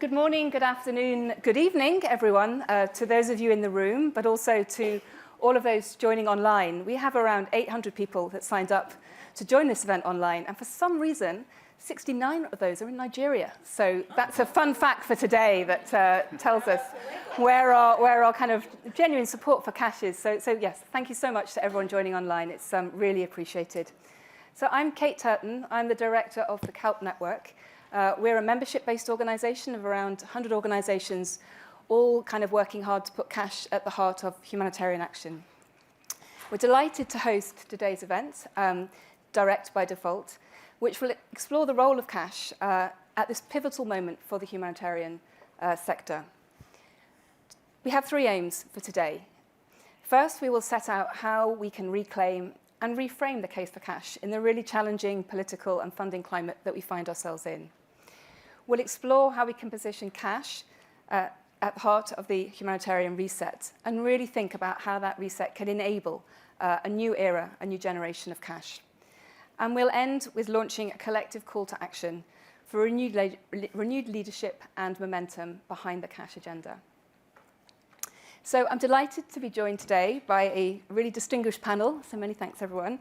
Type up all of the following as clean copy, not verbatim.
Good morning, good afternoon, good evening, everyone, to those of you in the room, but also to all of those joining online. We have around 800 people that signed up to join this event online, and for some reason, 69 of those are in Nigeria. So that's a fun fact for today that tells us where our kind of genuine support for cash is. So yes, thank you so much to everyone joining online. It's really appreciated. So I'm Kate Turton. I'm the director of the CALP Network. We're a membership-based organisation of around 100 organisations, all kind of working hard to put cash at the heart of humanitarian action. We're delighted to host today's event, Direct by Default, which will explore the role of cash at this pivotal moment for the humanitarian sector. We have three aims for today. First, we will set out how we can reclaim and reframe the case for cash in the really challenging political and funding climate that we find ourselves in. We'll explore how we can position cash at the heart of the humanitarian reset and really think about how that reset can enable a new era, a new generation of cash. And we'll end with launching a collective call to action for renewed leadership and momentum behind the cash agenda. So I'm delighted to be joined today by a really distinguished panel, so many thanks everyone,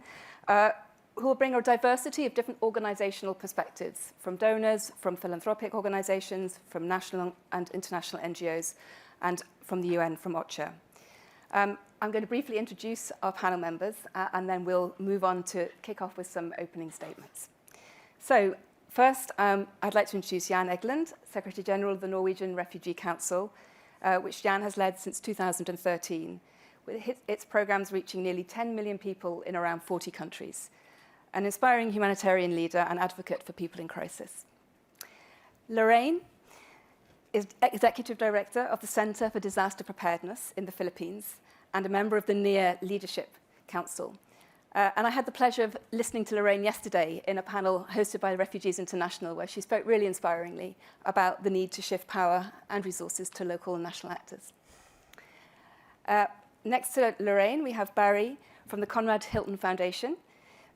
who will bring a diversity of different organizational perspectives, from donors, from philanthropic organizations, from national and international NGOs, and from the UN, from OCHA. I'm going to briefly introduce our panel members, and then we'll move on to kick off with some opening statements. So first, I'd like to introduce Jan Egeland, Secretary General of the Norwegian Refugee Council, which Jan has led since 2013, with its programs reaching nearly 10 million people in around 40 countries, an inspiring humanitarian leader and advocate for people in crisis. Lorraine is Executive Director of the Center for Disaster Preparedness in the Philippines and a member of the NEAR Leadership Council. And I had the pleasure of listening to Lorraine yesterday in a panel hosted by Refugees International, where she spoke really inspiringly about the need to shift power and resources to local and national actors. Next to Lorraine, we have Barry from the Conrad Hilton Foundation.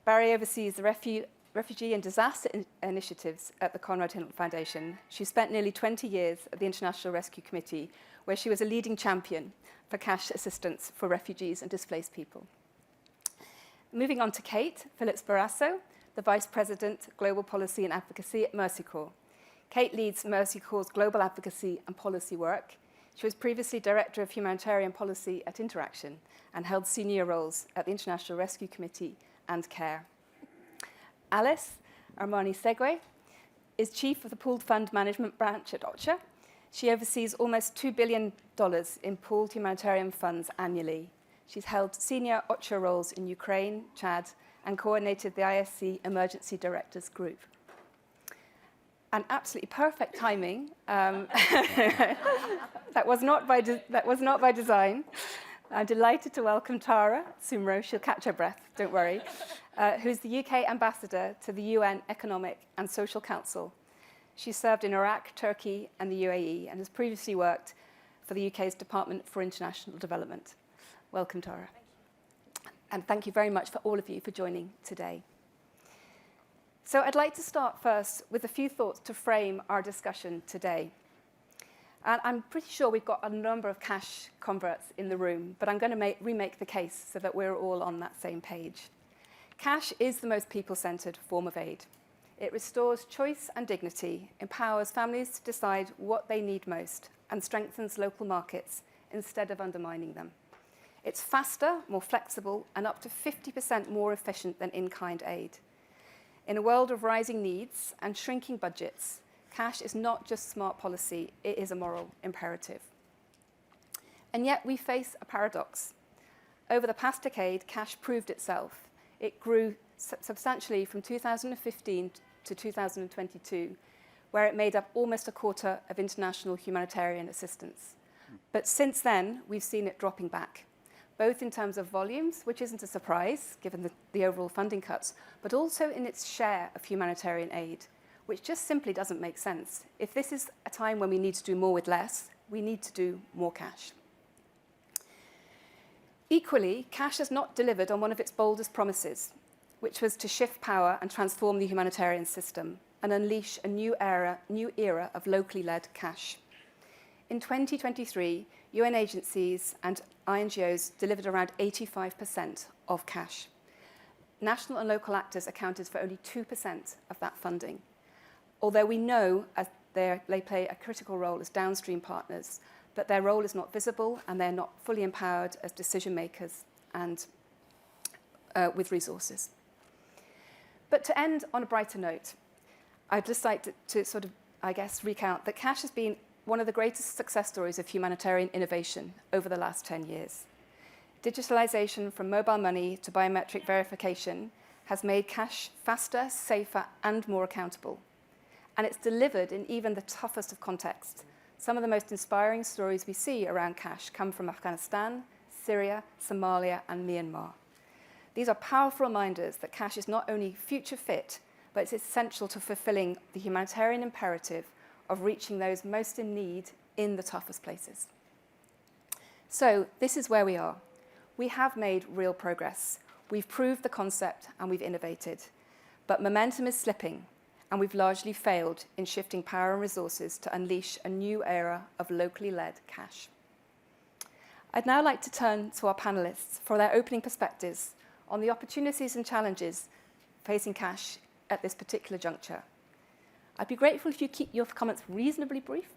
Barry oversees the refugee and disaster initiatives at the Conrad Hilton Foundation. She spent nearly 20 years at the International Rescue Committee, where she was a leading champion for cash assistance for refugees and displaced people. Moving on to Kate Phillips-Barrasso, the Vice President, Global Policy and Advocacy at Mercy Corps. Kate leads Mercy Corps' global advocacy and policy work. She was previously Director of Humanitarian Policy at Interaction and held senior roles at the International Rescue Committee and CARE. Alice Armani Segwe is Chief of the Pooled Fund Management Branch at OCHA. She oversees almost $2 billion in pooled humanitarian funds annually. She's held senior OCHA roles in Ukraine, Chad, and coordinated the ISC Emergency Directors Group. And absolutely perfect timing. That was not by design. I'm delighted to welcome Tara Sumro. She'll catch her breath, don't worry, who's the UK ambassador to the UN Economic and Social Council. She served in Iraq, Turkey, and the UAE, and has previously worked for the UK's Department for International Development. Welcome, Tara. Thank you. And thank you very much for all of you for joining today. So I'd like to start first with a few thoughts to frame our discussion today. And I'm pretty sure we've got a number of cash converts in the room, but I'm going to remake the case so that we're all on that same page. Cash is the most people-centered form of aid. It restores choice and dignity, empowers families to decide what they need most, and strengthens local markets instead of undermining them. It's faster, more flexible, and up to 50% more efficient than in-kind aid. In a world of rising needs and shrinking budgets, cash is not just smart policy, it is a moral imperative. And yet we face a paradox. Over the past decade, cash proved itself. It grew substantially from 2015 to 2022, where it made up almost a quarter of international humanitarian assistance. But since then, we've seen it dropping back, both in terms of volumes, which isn't a surprise given the overall funding cuts, but also in its share of humanitarian aid, which just simply doesn't make sense. If this is a time when we need to do more with less, we need to do more cash. Equally, cash has not delivered on one of its boldest promises, which was to shift power and transform the humanitarian system. and unleash a new era of locally led cash. In 2023, UN agencies and INGOs delivered around 85% of cash. National and local actors accounted for only 2% of that funding, although we know as they play a critical role as downstream partners, but their role is not visible and they're not fully empowered as decision makers and with resources. But to end on a brighter note, I'd just like to sort of, recount that cash has been one of the greatest success stories of humanitarian innovation over the last 10 years. Digitalization from mobile money to biometric verification has made cash faster, safer, and more accountable. And it's delivered in even the toughest of contexts. Some of the most inspiring stories we see around cash come from Afghanistan, Syria, Somalia, and Myanmar. These are powerful reminders that cash is not only future fit, but it's essential to fulfilling the humanitarian imperative of reaching those most in need in the toughest places. So this is where we are. We have made real progress. We've proved the concept and we've innovated. But momentum is slipping, and we've largely failed in shifting power and resources to unleash a new era of locally led cash. I'd now like to turn to our panelists for their opening perspectives on the opportunities and challenges facing cash at this particular juncture. I'd be grateful if you keep your comments reasonably brief,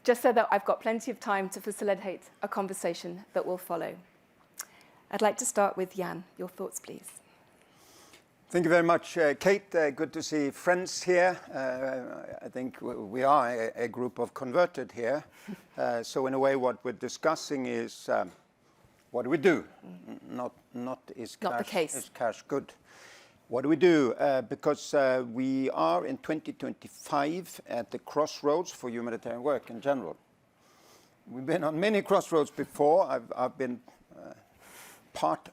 just so that I've got plenty of time to facilitate a conversation that will follow. I'd like to start with Jan. Your thoughts, please. Thank you very much, Kate. Good to see friends here. I think we are a group of converted here. So in a way, what we're discussing is what do we do? Not is cash good? What do we do? Because we are in 2025 at the crossroads for humanitarian work in general. We've been on many crossroads before. I've been part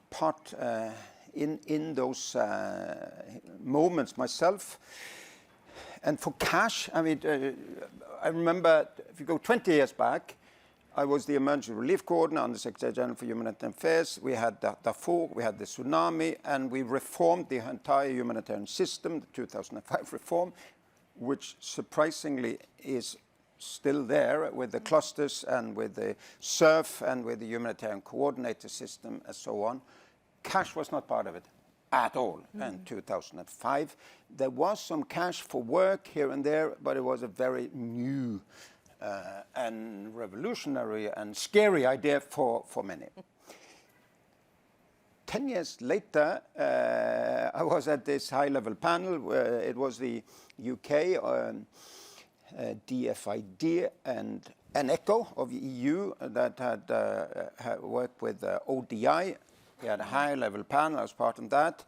in those moments myself. And for cash, I mean, I remember if you go 20 years back, I was the emergency relief coordinator under Secretary General for Humanitarian Affairs. We had Darfur, we had the tsunami, and we reformed the entire humanitarian system, the 2005 reform, which surprisingly is still there with the clusters and with the SURF and with the humanitarian coordinator system and so on. Cash was not part of it at all in 2005. There was some cash for work here and there, but it was a very new and revolutionary and scary idea for many. 10 years later, I was at this high-level panel where it was the UK, DFID, and ECHO of the EU that had worked with ODI. We had a high-level panel. I was part of that.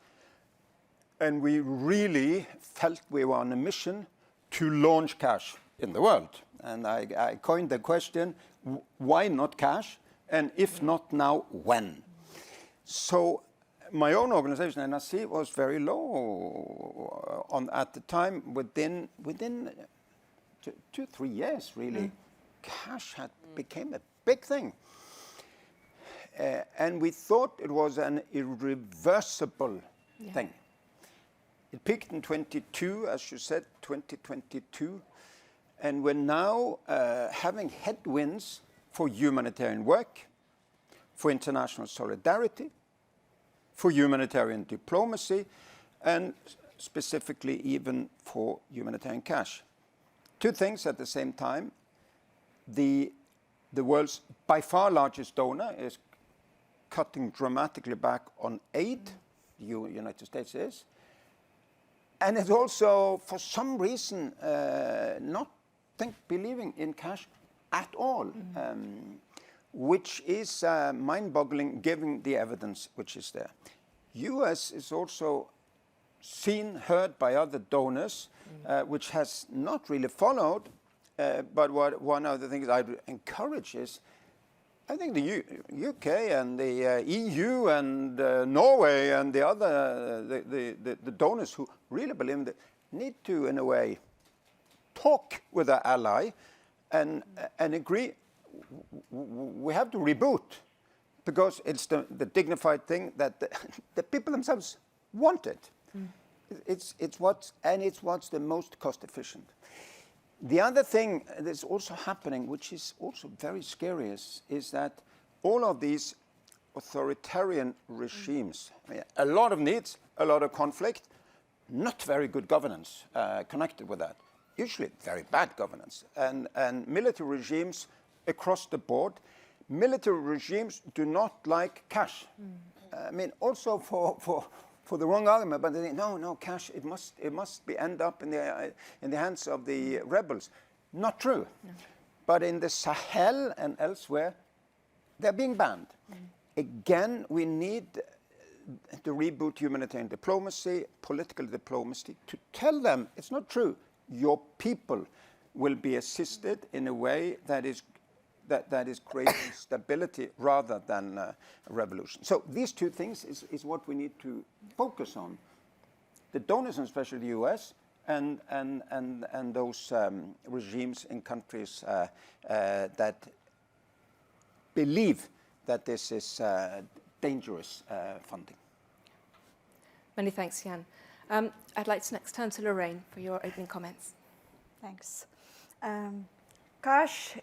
And we really felt we were on a mission to launch cash in the world. And I coined the question, why not cash? And if not now, when? So my own organization, NRC, was very low at the time. Within 2-3 years, really, cash had became a big thing. And we thought it was an irreversible thing. It peaked in 22, as you said, 2022. And we're now having headwinds for humanitarian work, for international solidarity, for humanitarian diplomacy, and specifically even for humanitarian cash. Two things at the same time. The world's by far largest donor is cutting dramatically back on aid, the United States is. And it's also, for some reason, not believing in cash at all, which is mind-boggling given the evidence which is there. US is also seen, heard by other donors, which has not really followed. But one of the things I would encourage is, I think the UK and the EU and Norway and the other the donors who really believe in it need to, in a way, talk with their ally and agree we have to reboot, because it's the dignified thing that the people themselves want it. It's what's the most cost efficient. The other thing that's also happening, which is also very scary, is that all of these authoritarian regimes, a lot of needs, a lot of conflict, not very good governance connected with that. Usually very bad governance. And military regimes across the board, military regimes do not like cash. I mean, also for the wrong argument, but they think, no, cash, it must be end up in the hands of the rebels. Not true. No. But in the Sahel and elsewhere, they're being banned. Again, we need to reboot humanitarian diplomacy, political diplomacy, to tell them it's not true. Your people will be assisted in a way that is creating stability rather than a revolution. So these two things is what we need to focus on. The donors, and especially the US, and those regimes in countries that believe that this is dangerous funding. Many thanks, Jan. I'd like to next turn to Lorraine for your opening comments. Thanks. Cash,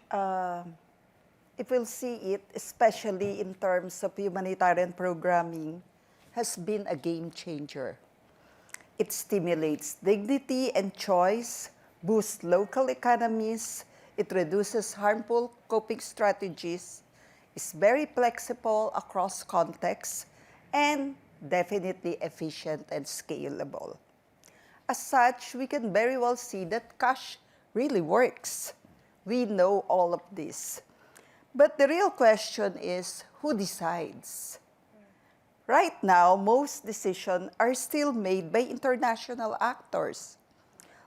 if we'll see it, especially in terms of humanitarian programming, has been a game changer. It stimulates dignity and choice, boosts local economies, it reduces harmful coping strategies, is very flexible across contexts, and definitely efficient and scalable. As such, we can very well see that cash really works. We know all of this. But the real question is, who decides? Right now, most decisions are still made by international actors.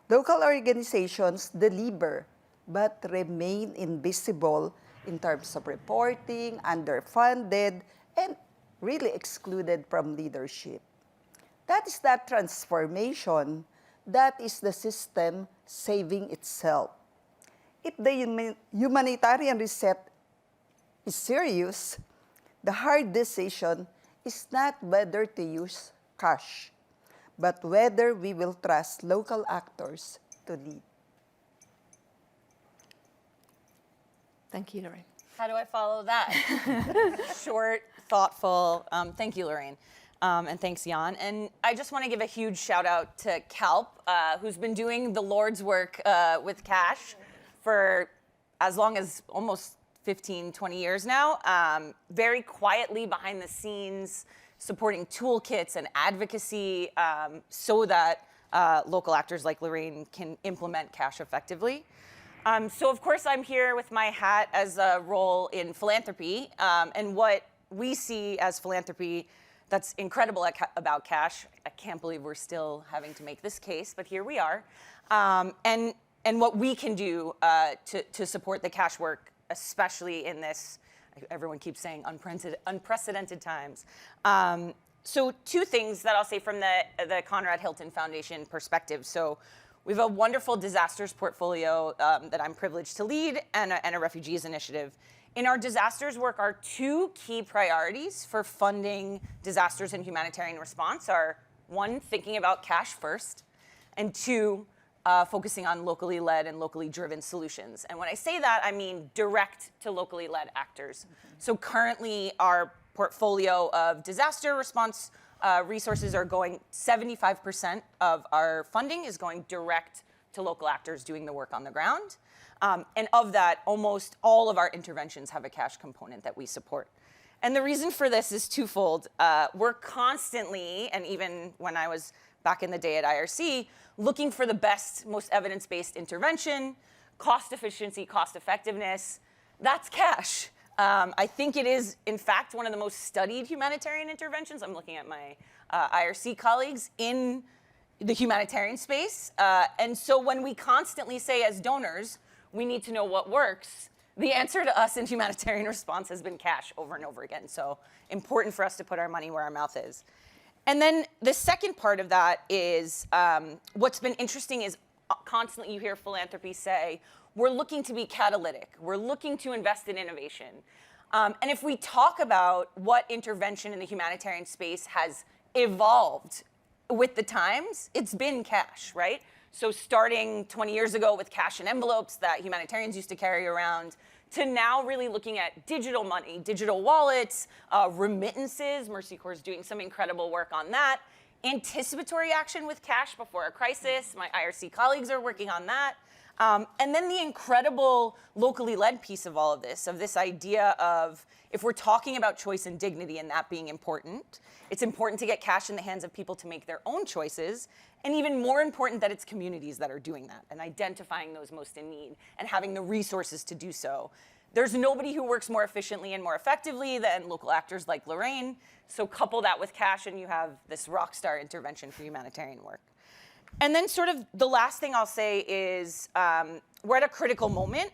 Local organizations deliver, but remain invisible in terms of reporting, underfunded, and really excluded from leadership. That is that transformation. That is the system saving itself. If the humanitarian reset is serious, the hard decision is not whether to use cash, but whether we will trust local actors to lead. Thank you, Lorraine. How do I follow that? Short, thoughtful. Thank you, Lorraine. And thanks, Jan. And I just want to give a huge shout out to Kalp, who's been doing the Lord's work with cash for as long as almost 15, 20 years now, very quietly behind the scenes, supporting toolkits and advocacy so that local actors like Lorraine can implement cash effectively. So of course I'm here with my hat as a role in philanthropy, and what we see as philanthropy that's incredible about cash. I can't believe we're still having to make this case, but here we are. And what we can do to support the cash work, especially in this, everyone keeps saying unprecedented times. So two things that I'll say from the Conrad Hilton Foundation perspective. So we have a wonderful disasters portfolio that I'm privileged to lead, and a refugees initiative. In our disasters work, our two key priorities for funding disasters and humanitarian response are, one, thinking about cash first, and two, focusing on locally led and locally driven solutions. And when I say that, I mean direct to locally led actors. So currently our portfolio of disaster response resources are going, 75% of our funding is going direct to local actors doing the work on the ground. And of that, almost all of our interventions have a cash component that we support. And the reason for this is twofold. We're constantly, and even when I was back in the day at IRC, looking for the best, most evidence-based intervention, cost efficiency, cost effectiveness. That's cash. I think it is, in fact, one of the most studied humanitarian interventions. I'm looking at my IRC colleagues in the humanitarian space. And so when we constantly say as donors, we need to know what works, the answer to us in humanitarian response has been cash over and over again. So important for us to put our money where our mouth is. And then the second part of that is what's been interesting is constantly you hear philanthropy say, we're looking to be catalytic. We're looking to invest in innovation. And if we talk about what intervention in the humanitarian space has evolved with the times, it's been cash, right? So starting 20 years ago with cash and envelopes that humanitarians used to carry around, to now really looking at digital money, digital wallets, remittances. Mercy Corps is doing some incredible work on that. Anticipatory action with cash before a crisis. My IRC colleagues are working on that. And then the incredible locally led piece of all of this idea of, if we're talking about choice and dignity and that being important, it's important to get cash in the hands of people to make their own choices, and even more important that it's communities that are doing that and identifying those most in need and having the resources to do so. There's nobody who works more efficiently and more effectively than local actors like Lorraine. So couple that with cash and you have this rock star intervention for humanitarian work. And then sort of the last thing I'll say is we're at a critical moment.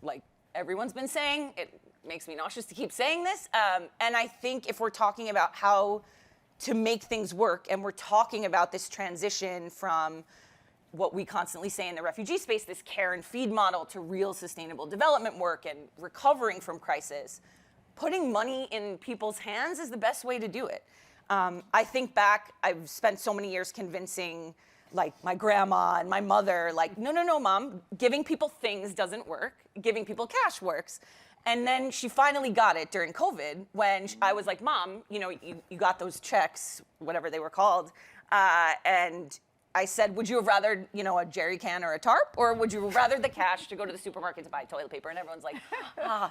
Like everyone's been saying, it makes me nauseous to keep saying this. And I think if we're talking about how to make things work, and we're talking about this transition from what we constantly say in the refugee space, this care and feed model, to real sustainable development work and recovering from crisis, putting money in people's hands is the best way to do it. I think back, I've spent so many years convincing like my grandma and my mother, like, no, mom, giving people things doesn't work. Giving people cash works. And then she finally got it during COVID when I was like, Mom, you got those checks, whatever they were called. And I said, would you have rather, a jerry can or a tarp? Or would you rather the cash to go to the supermarket to buy toilet paper? And everyone's like,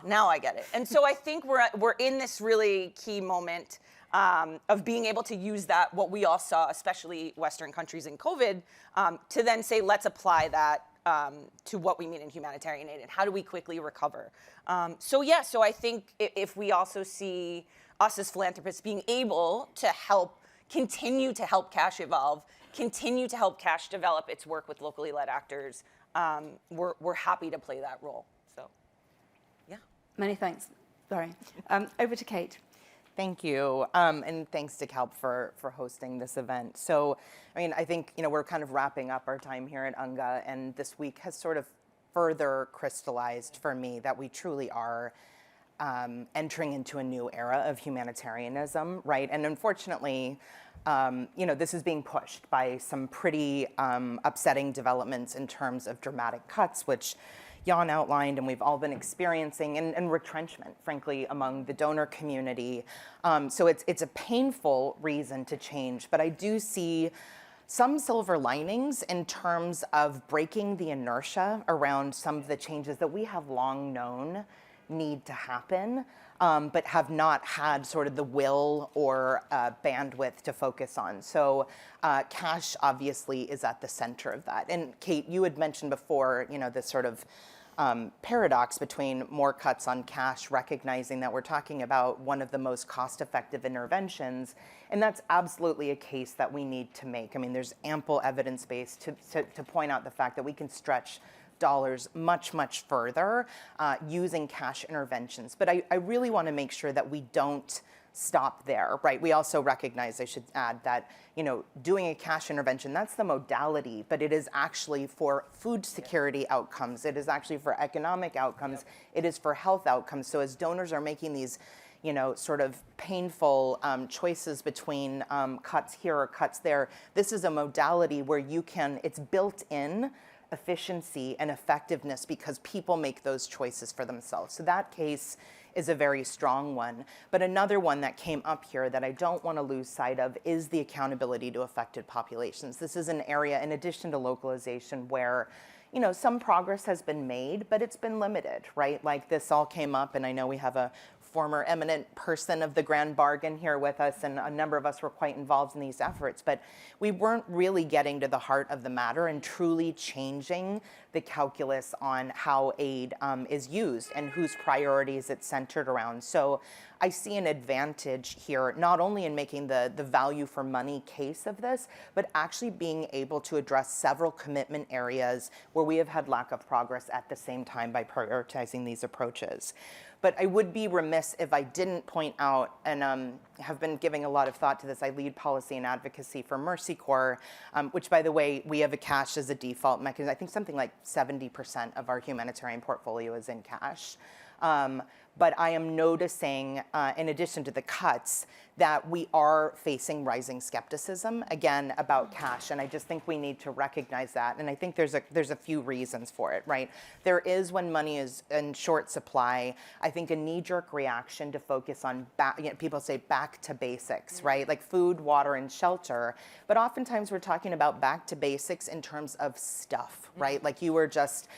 now I get it. And so I think we're in this really key moment of being able to use that, what we all saw, especially Western countries in COVID, to then say, let's apply that to what we mean in humanitarian aid and how do we quickly recover. So I think if we also see us as philanthropists being able to continue to help cash evolve, continue to help cash develop its work with locally led actors, we're happy to play that role. So, yeah. Many thanks, Barry. Over to Kate. Thank you, and thanks to CALP for hosting this event. So, I think, we're kind of wrapping up our time here at UNGA, and this week has sort of further crystallized for me that we truly are entering into a new era of humanitarianism, right? And unfortunately, this is being pushed by some pretty upsetting developments in terms of dramatic cuts, which Jan outlined and we've all been experiencing, and retrenchment, frankly, among the donor community. So it's a painful reason to change, but I do see some silver linings in terms of breaking the inertia around some of the changes that we have long known need to happen, but have not had sort of the will or bandwidth to focus on. So cash obviously is at the center of that. And Kate, you had mentioned before, this sort of paradox between more cuts on cash, recognizing that we're talking about one of the most cost-effective interventions, and that's absolutely a case that we need to make. There's ample evidence base to point out the fact that we can stretch dollars much, much further using cash interventions. But I really want to make sure that we don't stop there, right? We also recognize, I should add, that doing a cash intervention, that's the modality, but it is actually for food security outcomes. It is actually for economic outcomes. It is for health outcomes. So as donors are making these sort of painful choices between cuts here or cuts there, this is a modality where it's built in efficiency and effectiveness because people make those choices for themselves. So that case is a very strong one. But another one that came up here that I don't want to lose sight of is the accountability to affected populations. This is an area, in addition to localization, where some progress has been made, but it's been limited, right? Like this all came up, and I know we have a former eminent person of the Grand Bargain here with us, and a number of us were quite involved in these efforts, but we weren't really getting to the heart of the matter and truly changing the calculus on how aid is used and whose priorities it's centered around. So I see an advantage here, not only in making the value for money case of this, but actually being able to address several commitment areas where we have had lack of progress at the same time by prioritizing these approaches. But I would be remiss if I didn't point out, and have been giving a lot of thought to this, I lead policy and advocacy for Mercy Corps, which, by the way, we have a cash as a default mechanism. I think something like 70% of our humanitarian portfolio is in cash. But I am noticing, in addition to the cuts, that we are facing rising skepticism, again, about cash. And I just think we need to recognize that. And I think there's a few reasons for it, right? There is, when money is in short supply, I think a knee-jerk reaction to focus on, people say back to basics, right? Like food, water, and shelter. But oftentimes we're talking about back to basics in terms of stuff, right? Like you were just,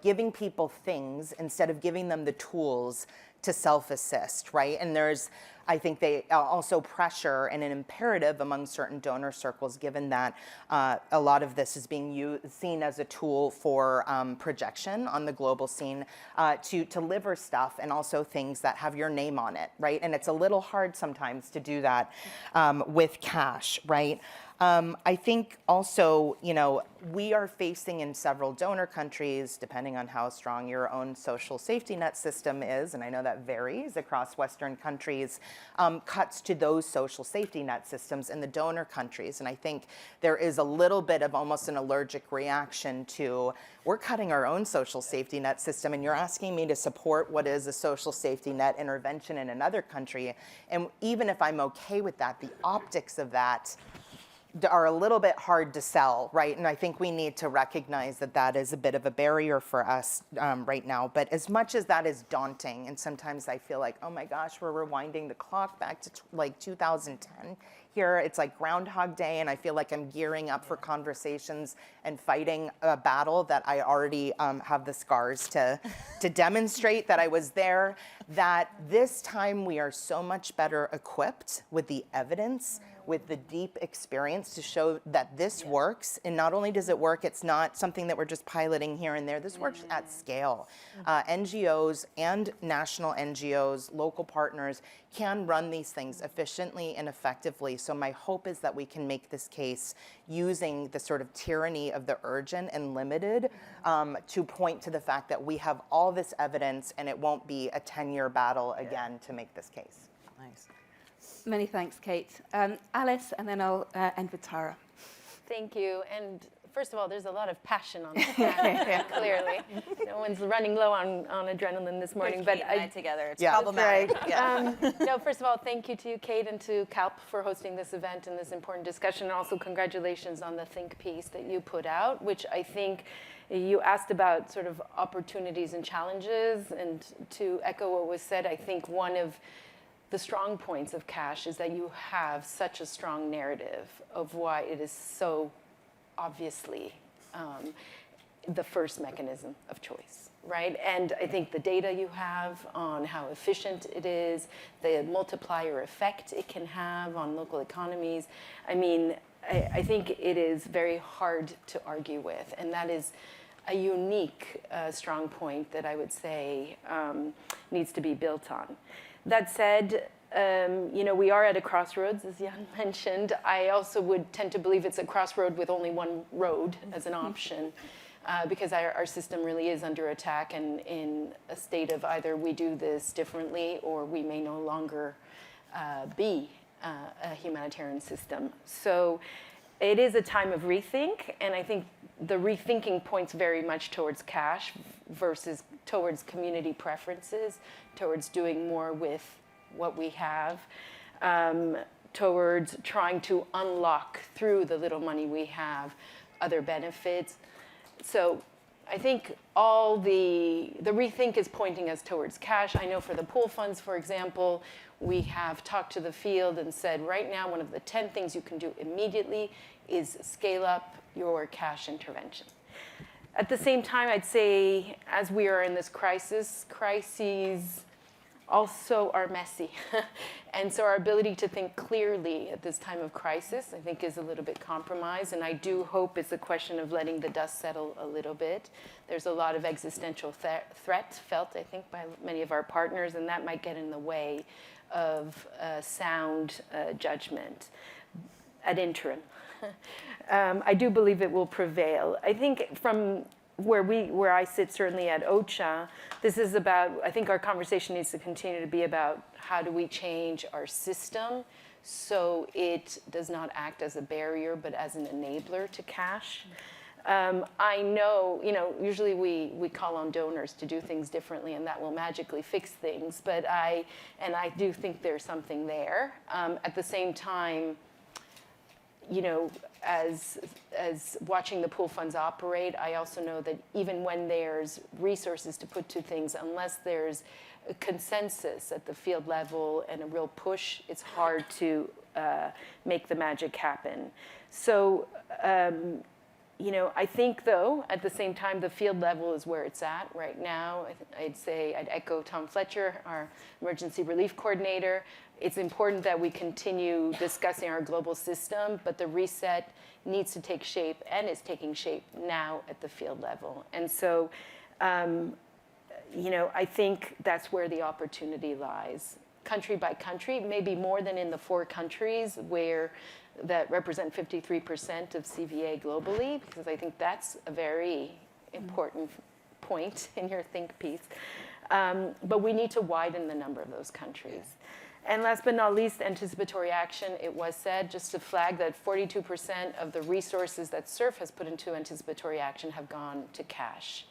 giving people things instead of giving them the tools to self-assist, right? And there's, I think they also pressure and an imperative among certain donor circles, given that a lot of this is being seen as a tool for projection on the global scene to deliver stuff and also things that have your name on it, right? And it's a little hard sometimes to do that with cash, right? I think also, we are facing in several donor countries, depending on how strong your own social safety net system is, and I know that varies across Western countries, cuts to those social safety net systems in the donor countries. And I think there is a little bit of almost an allergic reaction to, we're cutting our own social safety net system, and you're asking me to support what is a social safety net intervention in another country. And even if I'm okay with that, the optics of that are a little bit hard to sell, right? And I think we need to recognize that that is a bit of a barrier for us right now. But as much as that is daunting, and sometimes I feel like, oh my gosh, we're rewinding the clock back to like 2010 here. It's like Groundhog Day, and I feel like I'm gearing up for conversations and fighting a battle that I already have the scars to demonstrate that I was there. That this time we are so much better equipped with the evidence, with the deep experience to show that this works. And not only does it work, it's not something that we're just piloting here and there. This works at scale. NGOs and national NGOs, local partners can run these things efficiently and effectively. So my hope is that we can make this case using the sort of tyranny of the urgent and limited to point to the fact that we have all this evidence and it won't be a 10-year battle again to make this case. Nice. Many thanks, Kate. Alice, and then I'll end with Tara. Thank you. And first of all, there's a lot of passion on this panel, clearly. No one's running low on adrenaline this morning. But I together, it's Yeah. problematic. Yeah. No, first of all, thank you to you, Kate, and to CALP for hosting this event and this important discussion. And also congratulations on the think piece that you put out, which I think you asked about sort of opportunities and challenges. And to echo what was said, I think one of the strong points of cash is that you have such a strong narrative of why it is so obviously the first mechanism of choice, right? And I think the data you have on how efficient it is, the multiplier effect it can have on local economies, I mean, I think it is very hard to argue with, and that is a unique strong point that I would say needs to be built on. That said, we are at a crossroads, as Jan mentioned. I also would tend to believe it's a crossroad with only one road as an option, because our system really is under attack and in a state of either we do this differently or we may no longer be a humanitarian system. So it is a time of rethink, and I think the rethinking points very much towards cash versus towards community preferences, towards doing more with what we have, towards trying to unlock through the little money we have other benefits. So I think all the rethink is pointing us towards cash. I know for the pool funds, for example, we have talked to the field and said right now one of the 10 things you can do immediately is scale up your cash intervention. At the same time, I'd say as we are in this crises also are messy. And so our ability to think clearly at this time of crisis, I think, is a little bit compromised. And I do hope it's a question of letting the dust settle a little bit. There's a lot of existential threat felt, I think, by many of our partners, and that might get in the way of sound judgment ad interim. I do believe it will prevail. I think from where I sit, certainly at OCHA, this is about, I think our conversation needs to continue to be about how do we change our system so it does not act as a barrier, but as an enabler to cash. I know, usually we call on donors to do things differently, and that will magically fix things. But I do think there's something there. At the same time, as watching the pool funds operate, I also know that even when there's resources to put to things, unless there's a consensus at the field level and a real push, it's hard to make the magic happen. So, I think, though, at the same time, the field level is where it's at right now. I'd echo Tom Fletcher, our emergency relief coordinator. It's important that we continue discussing our global system, but the reset needs to take shape and is taking shape now at the field level. And so, I think that's where the opportunity lies. Country by country, maybe more than in the 4 countries that represent 53% of CVA globally, because I think that's a very important point in your think piece. But we need to widen the number of those countries. And last but not least, anticipatory action. It was said, just to flag, that 42% of the resources that SURF has put into anticipatory action have gone to cash.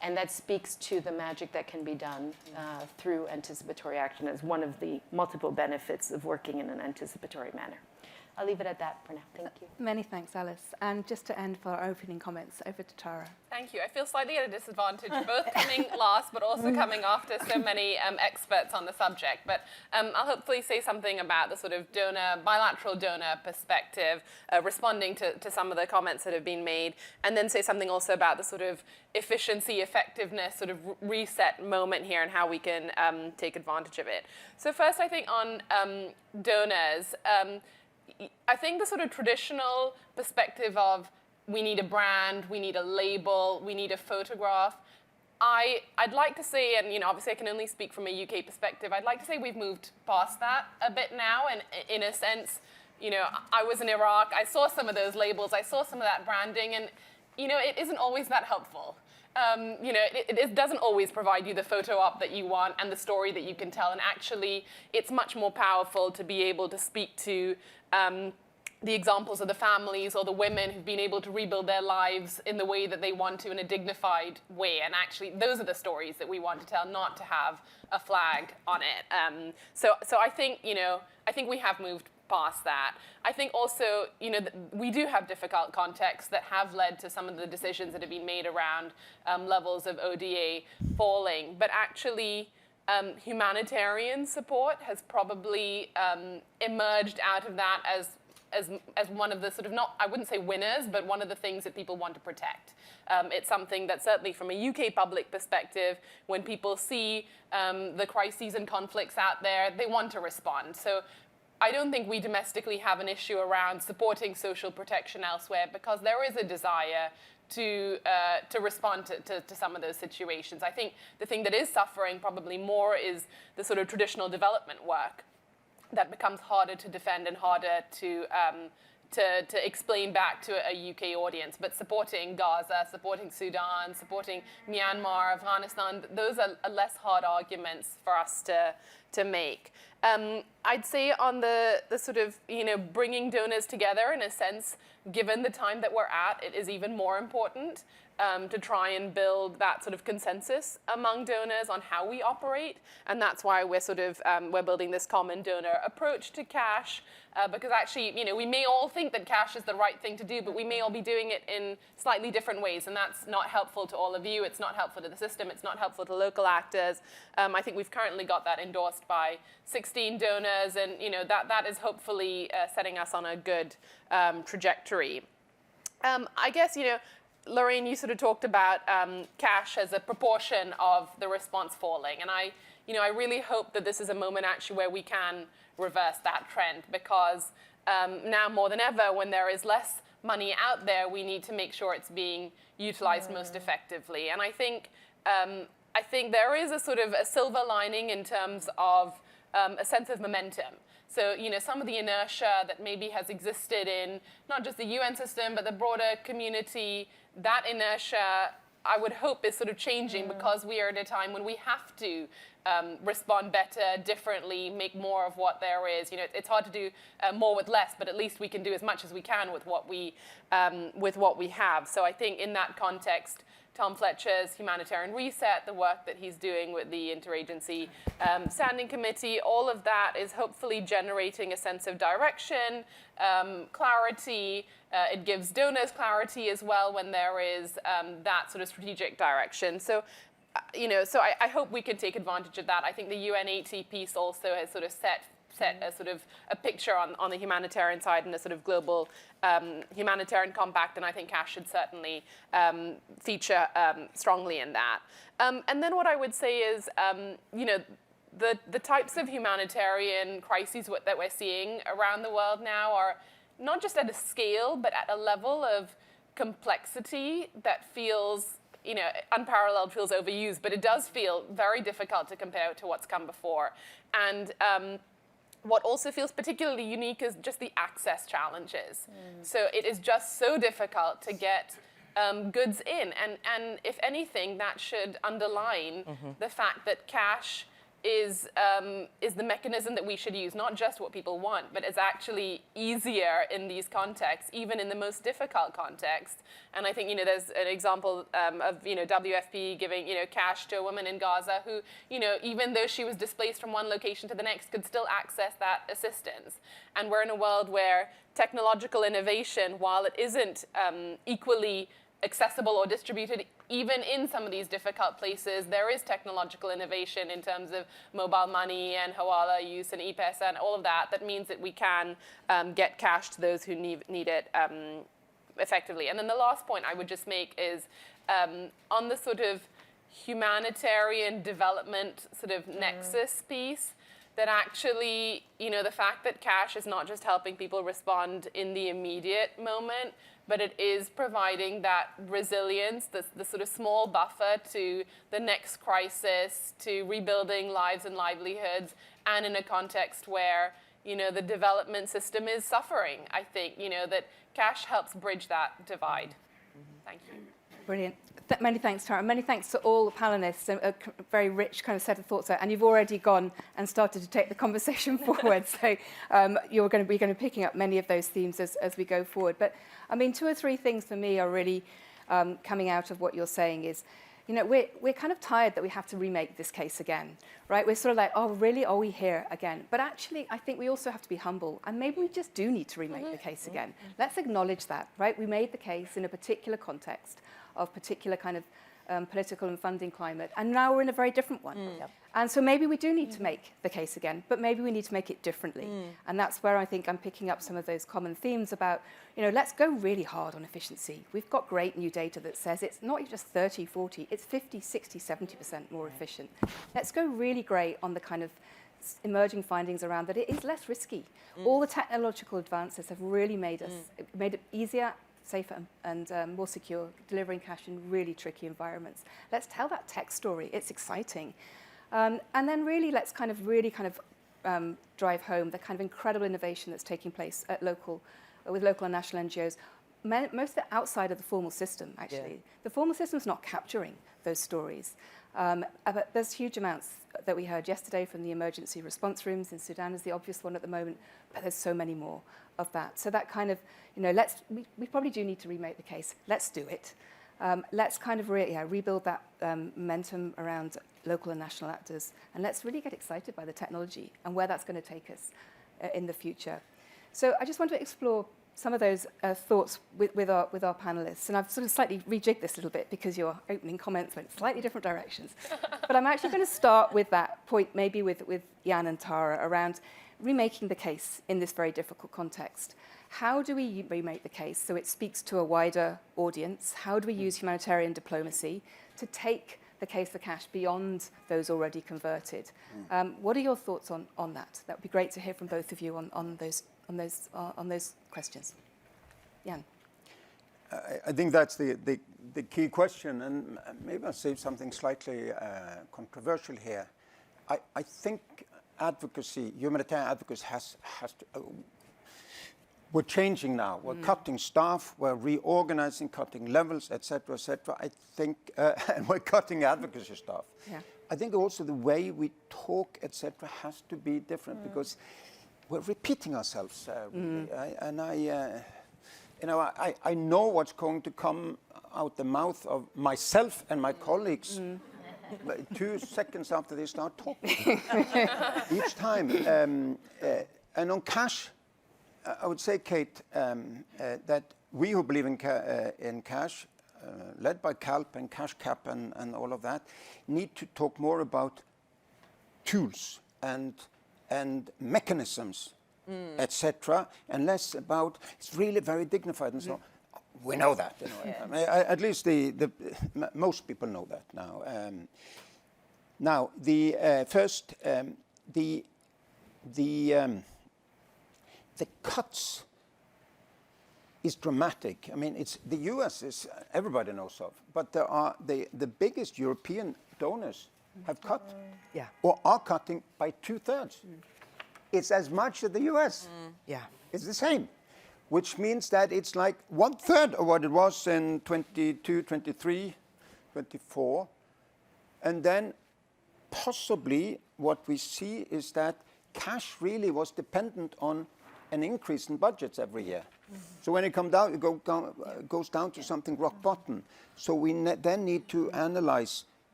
And that speaks to the magic that can be done through anticipatory action as one of the multiple benefits of working in an anticipatory manner. I'll leave it at that for now. Thank you. Many thanks, Alice. And just to end for our opening comments, over to Tara. Thank you. I feel slightly at a disadvantage, both coming last, but also coming after so many experts on the subject. But I'll hopefully say something about the sort of bilateral donor perspective, responding to some of the comments that have been made, and then say something also about the sort of efficiency, effectiveness, sort of reset moment here and how we can take advantage of it. So first, I think on donors, I think the sort of traditional perspective of we need a brand, we need a label, we need a photograph, I'd like to say, and obviously I can only speak from a UK perspective, I'd like to say we've moved past that a bit now, and in a sense, I was in Iraq, I saw some of those labels, I saw some of that branding, and it isn't always that helpful. It doesn't always provide you the photo op that you want and the story that you can tell. And actually, it's much more powerful to be able to speak to the examples of the families or the women who've been able to rebuild their lives in the way that they want to, in a dignified way. And actually, those are the stories that we want to tell, not to have a flag on it. So I think, I think we have moved past that. I think also, we do have difficult contexts that have led to some of the decisions that have been made around levels of ODA falling. But actually, humanitarian support has probably emerged out of that as one of the sort of, not, I wouldn't say winners, but one of the things that people want to protect. It's something that certainly from a UK public perspective, when people see the crises and conflicts out there, they want to respond. So I don't think we domestically have an issue around supporting social protection elsewhere, because there is a desire to respond to some of those situations. I think the thing that is suffering probably more is the sort of traditional development work that becomes harder to defend and harder to explain back to a UK audience. But supporting Gaza, supporting Sudan, supporting Myanmar, Afghanistan, those are less hard arguments for us to make. I'd say on the sort of, bringing donors together, in a sense, given the time that we're at, it is even more important to try and build that sort of consensus among donors on how we operate. And that's why we're sort of, we're building this common donor approach to cash, because actually, we may all think that cash is the right thing to do, but we may all be doing it in slightly different ways. And that's not helpful to all of you. It's not helpful to the system. It's not helpful to local actors. I think we've currently got that endorsed by 16 donors. And, that is hopefully setting us on a good trajectory. I guess, Lorraine, you sort of talked about cash as a proportion of the response falling. And I really hope that this is a moment actually where we can reverse that trend, because now more than ever, when there is less money out there, we need to make sure it's being utilized most effectively. And I think there is a sort of a silver lining in terms of a sense of momentum. So, some of the inertia that maybe has existed in not just the UN system, but the broader community, that inertia I would hope is sort of changing because we are at a time when we have to respond better, differently, make more of what there is. You know, it's hard to do more with less, but at least we can do as much as we can with what we have. So I think in that context, Tom Fletcher's Humanitarian Reset, the work that he's doing with the Interagency Standing Committee, all of that is hopefully generating a sense of direction, clarity. It gives donors clarity as well when there is that sort of strategic direction. So, I hope we can take advantage of that. I think the UN80 piece also has sort of set a sort of a picture on the humanitarian side and a sort of global humanitarian compact, and I think cash should certainly feature strongly in that. And then what I would say is, the types of humanitarian crises that we're seeing around the world now are not just at a scale, but at a level of complexity that feels, unparalleled, feels overused, but it does feel very difficult to compare to what's come before. And what also feels particularly unique is just the access challenges. So it is just so difficult to get goods in. And if anything, that should underline the fact that cash is the mechanism that we should use, not just what people want, but it's actually easier in these contexts, even in the most difficult context. And I think, there's an example of, WFP giving, cash to a woman in Gaza who, even though she was displaced from one location to the next, could still access that assistance. And we're in a world where technological innovation, while it isn't equally accessible or distributed, even in some of these difficult places, there is technological innovation in terms of mobile money and Hawala use and e-Pesa and all of that. That means that we can get cash to those who need it effectively. And then the last point I would just make is on the sort of humanitarian development sort of nexus piece, that actually, the fact that cash is not just helping people respond in the immediate moment, but it is providing that resilience, the sort of small buffer to the next crisis, to rebuilding lives and livelihoods, and in a context where, the development system is suffering. I think, that cash helps bridge that divide. Thank you. Brilliant. Many thanks, Tara. Many thanks to all the panelists. A very rich kind of set of thoughts there. And you've already gone and started to take the conversation forward. So you're going to be picking up many of those themes as we go forward. But I mean, 2 or 3 things for me are really coming out of what you're saying is, we're kind of tired that we have to remake this case again, right? We're sort of like, oh, really? Are we here again? But actually, I think we also have to be humble. And maybe we just do need to remake the case again. Let's acknowledge that, right? We made the case in a particular context of particular kind of political and funding climate. And now we're in a very different one. And so maybe we do need to make the case again, but maybe we need to make it differently. And that's where I think I'm picking up some of those common themes about, let's go really hard on efficiency. We've got great new data that says it's not just 30, 40, it's 50, 60, 70% more efficient. Let's go really great on the kind of emerging findings around that it is less risky. All the technological advances have really made it easier, safer and more secure, delivering cash in really tricky environments. Let's tell that tech story. It's exciting. And then really, let's kind of drive home the kind of incredible innovation that's taking place at with local and national NGOs, most of it outside of the formal system, actually. Yeah. The formal system's not capturing those stories. But there's huge amounts that we heard yesterday from the emergency response rooms in Sudan is the obvious one at the moment, but there's so many more of that. So that kind of, we probably do need to remake the case. Let's do it. Let's kind of rebuild that momentum around local and national actors, and let's really get excited by the technology and where that's going to take us in the future. So I just want to explore some of those thoughts with our panelists, and I've sort of slightly rejigged this a little bit because your opening comments went slightly different directions. But I'm actually going to start with that point, maybe with Jan and Tara, around remaking the case in this very difficult context. How do we remake the case so it speaks to a wider audience? How do we use humanitarian diplomacy to take the case for cash beyond those already converted? What are your thoughts on that? That would be great to hear from both of you on those questions. Jan. I think that's the key question, and maybe I'll say something slightly controversial here. I think advocacy, humanitarian advocacy, has to. we're changing now. We're cutting staff, we're reorganizing, cutting levels, etc., etc. I think, and we're cutting advocacy staff. Yeah. I think also the way we talk, etc., has to be different because we're repeating ourselves. Really. I know what's going to come out the mouth of myself and my colleagues 2 seconds after they start talking. Each time. And on cash, I would say, Kate, that we who believe in cash, led by CALP and cash cap and all of that, need to talk more about tools and mechanisms, etc., and less about it's really very dignified and so on. We know that. You know. I mean, at least most people know that now. Now, the cuts is dramatic. I mean, the U.S. is everybody knows of, but there are the biggest European donors have cut or are cutting by 2/3. It's as much as the U.S. Yeah. It's the same, which means that it's like 1/3 of what it was in 22, 23, 24, and then possibly what we see is that cash really was dependent on an increase in budgets every year. So when it comes down, it goes down to something rock bottom. So we then need to analyze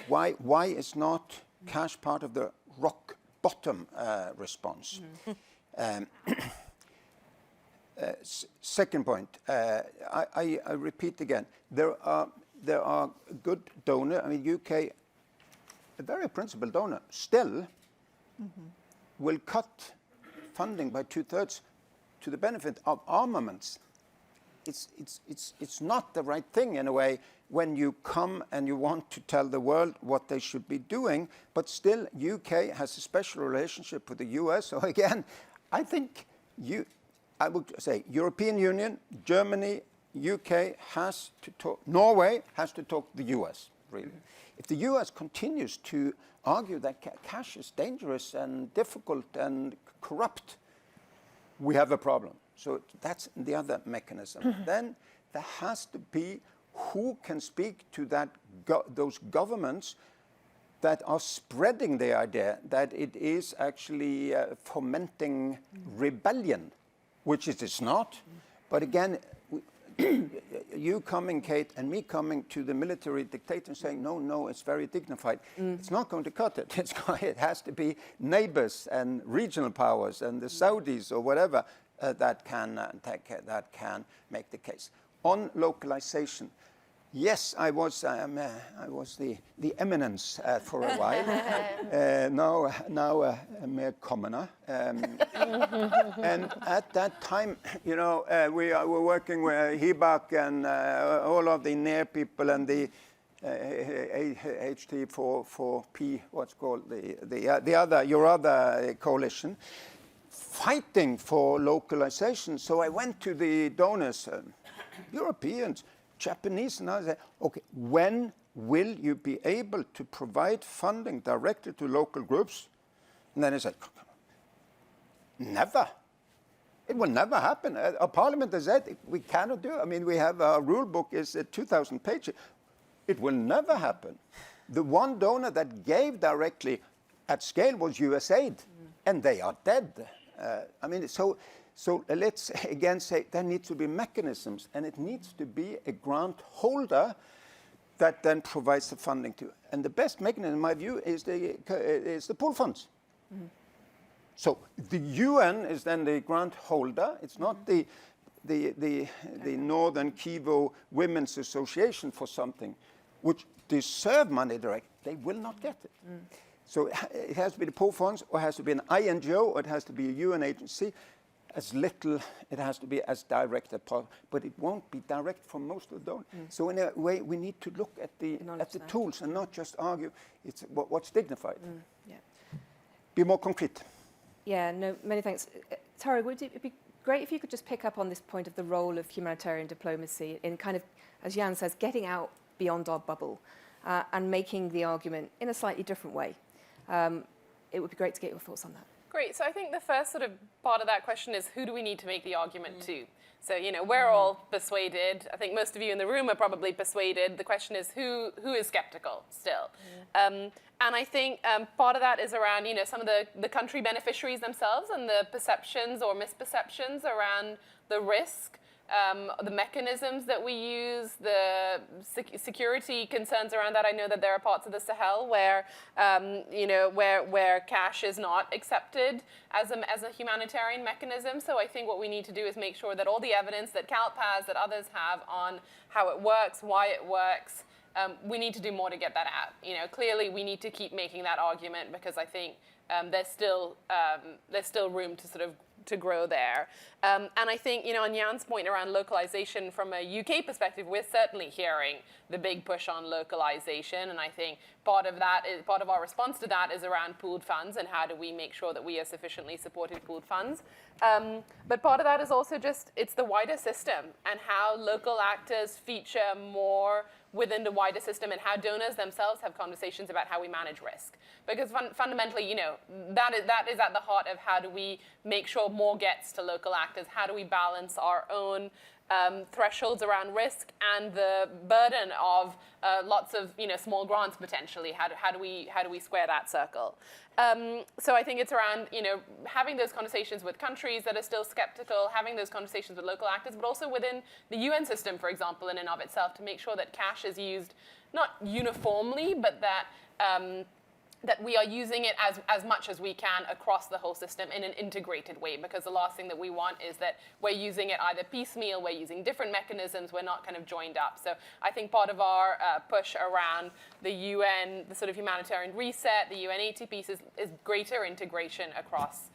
why is not cash part of the rock bottom response. Second point, I repeat again, there are good donors. I mean, UK, a very principled donor, still will cut funding by 2/3 to the benefit of armaments. It's not the right thing in a way when you come and you want to tell the world what they should be doing, but still UK has a special relationship with the US. So again, I think I would say European Union, Germany, UK has to talk, Norway has to talk to the US, really. If the US continues to argue that cash is dangerous and difficult and corrupt, we have a problem. So that's the other mechanism. Then there has to be who can speak to those governments that are spreading the idea that it is actually fomenting rebellion, which it is not. But again, you coming, Kate, and me coming to the military dictator and saying, no, it's very dignified. It's not going to cut it. It has to be neighbors and regional powers and the Saudis or whatever that can make the case. On localization, yes, I was the eminence for a while. Now a mere commoner. And at that time, we were working with Hibak and all of the near people and the HT4P, what's called your other coalition, fighting for localization. So I went to the donors, Europeans, Japanese, and I said, okay, when will you be able to provide funding directly to local groups? And then he said, never. It will never happen. Our parliament has said we cannot do it. I mean, we have our rule book is 2,000 pages. It will never happen. The one donor that gave directly at scale was USAID, and they are dead. So let's again say there needs to be mechanisms, and it needs to be a grant holder that then provides the funding to. And the best mechanism, in my view, is the pool funds. So the UN is then the grant holder. It's not the Northern Kivu Women's Association for something, which deserve money direct. They will not get it. So it has to be the pool funds, or it has to be an INGO, or it has to be a UN agency. As little, it has to be as direct as possible, but it won't be direct for most of the donors. So in a way, we need to look at the tools and not just argue it's what's dignified. Be more concrete. Yeah, no, many thanks. Tara, would it be great if you could just pick up on this point of the role of humanitarian diplomacy in kind of, as Jan says, getting out beyond our bubble and making the argument in a slightly different way. It would be great to get your thoughts on that. Great. So I think the first sort of part of that question is, who do we need to make the argument to? So, we're all persuaded. I think most of you in the room are probably persuaded. The question is, who is skeptical still? And I think part of that is around, some of the country beneficiaries themselves and the perceptions or misperceptions around the risk, the mechanisms that we use, the security concerns around that. I know that there are parts of the Sahel where, where cash is not accepted as a humanitarian mechanism. So I think what we need to do is make sure that all the evidence that CALP has, that others have on how it works, why it works, we need to do more to get that out. Clearly we need to keep making that argument, because I think there's still room to sort of to grow there. And I think, on Jan's point around localization from a UK perspective, we're certainly hearing the big push on localization. And I think part of our response to that is around pooled funds and how do we make sure that we are sufficiently supported pooled funds. But part of that is also it's the wider system and how local actors feature more within the wider system, and how donors themselves have conversations about how we manage risk. Because fundamentally, that is at the heart of how do we make sure more gets to local actors? How do we balance our own thresholds around risk and the burden of lots of small grants potentially? How do we square that circle? So I think it's around having those conversations with countries that are still skeptical, having those conversations with local actors, but also within the UN system, for example, in and of itself, to make sure that cash is used not uniformly, but that that we are using it as much as we can across the whole system in an integrated way, because the last thing that we want is that we're using it either piecemeal, we're using different mechanisms, we're not kind of joined up. So I think part of our push around the UN, the sort of humanitarian reset, the UN80 piece is greater integration across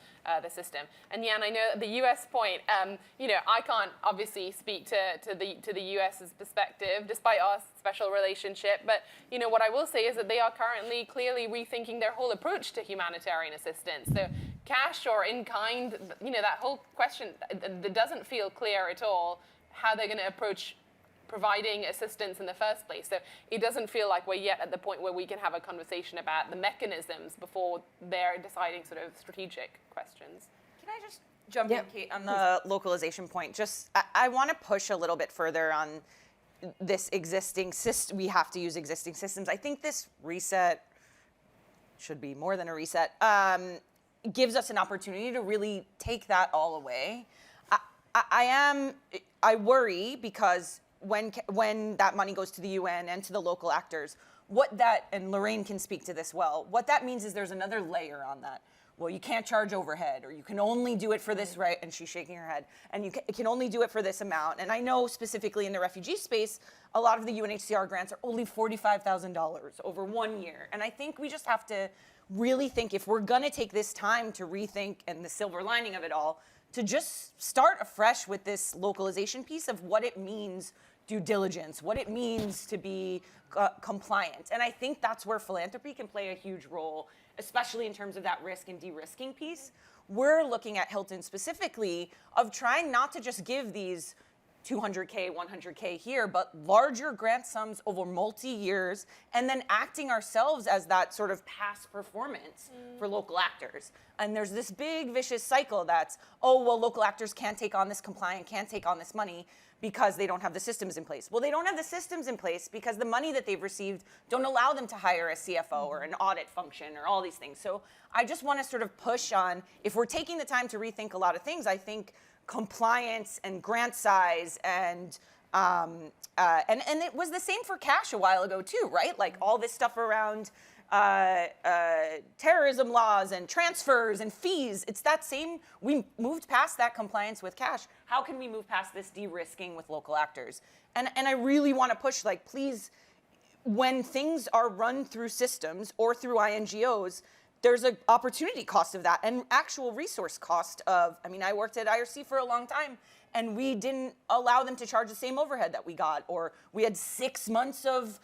the system. And Jan, I know the US point, I can't obviously speak to the US's perspective, despite our special relationship, but what I will say is that they are currently clearly rethinking their whole approach to humanitarian assistance. So cash or in kind, that whole question, that doesn't feel clear at all how they're going to approach providing assistance in the first place. So it doesn't feel like we're yet at the point where we can have a conversation about the mechanisms before they're deciding sort of strategic questions. Can I just jump in, Kate, on the localization point? I want to push a little bit further on this existing system. We have to use existing systems. I think this reset should be more than a reset. Gives us an opportunity to really take that all away. I worry because when that money goes to the UN and to the local actors, and Lorraine can speak to this well, what that means is there's another layer on that. Well, you can't charge overhead, or you can only do it for this, right? And she's shaking her head. And you can only do it for this amount. And I know specifically in the refugee space, a lot of the UNHCR grants are only $45,000 over 1 year. And I think we just have to really think, if we're gonna take this time to rethink, and the silver lining of it all, to just start afresh with this localization piece of what it means due diligence, what it means to be compliant. And I think that's where philanthropy can play a huge role, especially in terms of that risk and de-risking piece. We're looking at Hilton specifically of trying not to just give these 200K, 100K here, but larger grant sums over multi-years, and then acting ourselves as that sort of past performance for local actors. And there's this big vicious cycle that's, local actors can't take on this compliant, can't take on this money because they don't have the systems in place. Well, they don't have the systems in place because the money that they've received don't allow them to hire a CFO or an audit function or all these things. So I just want to sort of push on, if we're taking the time to rethink a lot of things, I think compliance and grant size and it was the same for cash a while ago too, right? Like all this stuff around terrorism laws and transfers and fees. It's that same, we moved past that compliance with cash. How can we move past this de-risking with local actors? And I really want to push, like, please, when things are run through systems or through INGOs, there's an opportunity cost of that and actual resource cost of, I worked at IRC for a long time, and we didn't allow them to charge the same overhead that we got, or we had 6 months of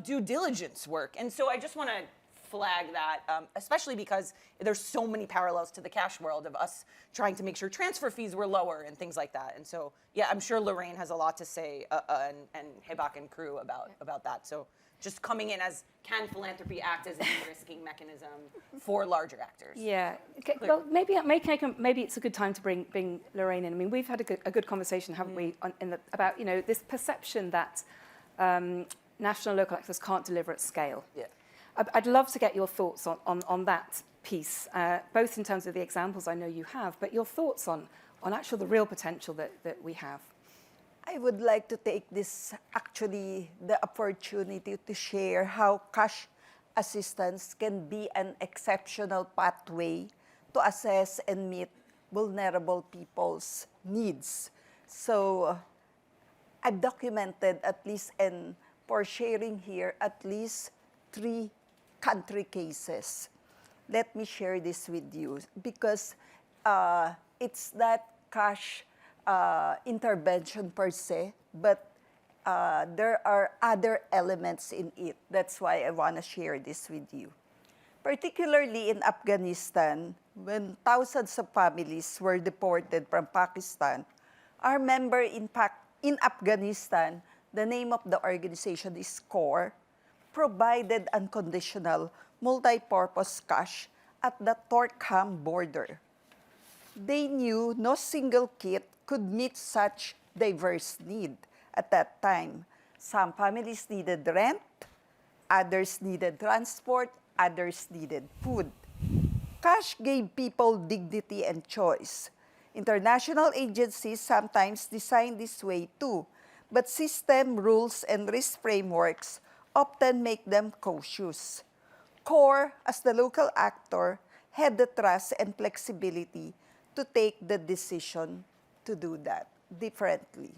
due diligence work. And so I just want to flag that, especially because there's so many parallels to the cash world of us trying to make sure transfer fees were lower and things like that. And so, yeah, I'm sure Lorraine has a lot to say, and Hebak and crew about that. So just coming in as, can philanthropy act as a de-risking mechanism for larger actors? Yeah. Okay, well, maybe it's a good time to bring Lorraine in. I mean, we've had a good conversation, haven't we, about this perception that national and local actors can't deliver at scale. Yeah. I'd love to get your thoughts on that piece, both in terms of the examples I know you have, but your thoughts on the real potential that we have. I would like to take this, actually, the opportunity to share how cash assistance can be an exceptional pathway to assess and meet vulnerable people's needs. So I've documented at least, and for sharing here, at least 3 country cases. Let me share this with you because it's not cash intervention per se, but there are other elements in it. That's why I want to share this with you. Particularly in Afghanistan, when thousands of families were deported from Pakistan, our member in Afghanistan, the name of the organization is CORE, provided unconditional multi-purpose cash at the Torkham border. They knew no single kit could meet such diverse need at that time. Some families needed rent, others needed transport, others needed food. Cash gave people dignity and choice. International agencies sometimes design this way too, but system, rules, and risk frameworks often make them cautious. CORE, as the local actor, had the trust and flexibility to take the decision to do that differently.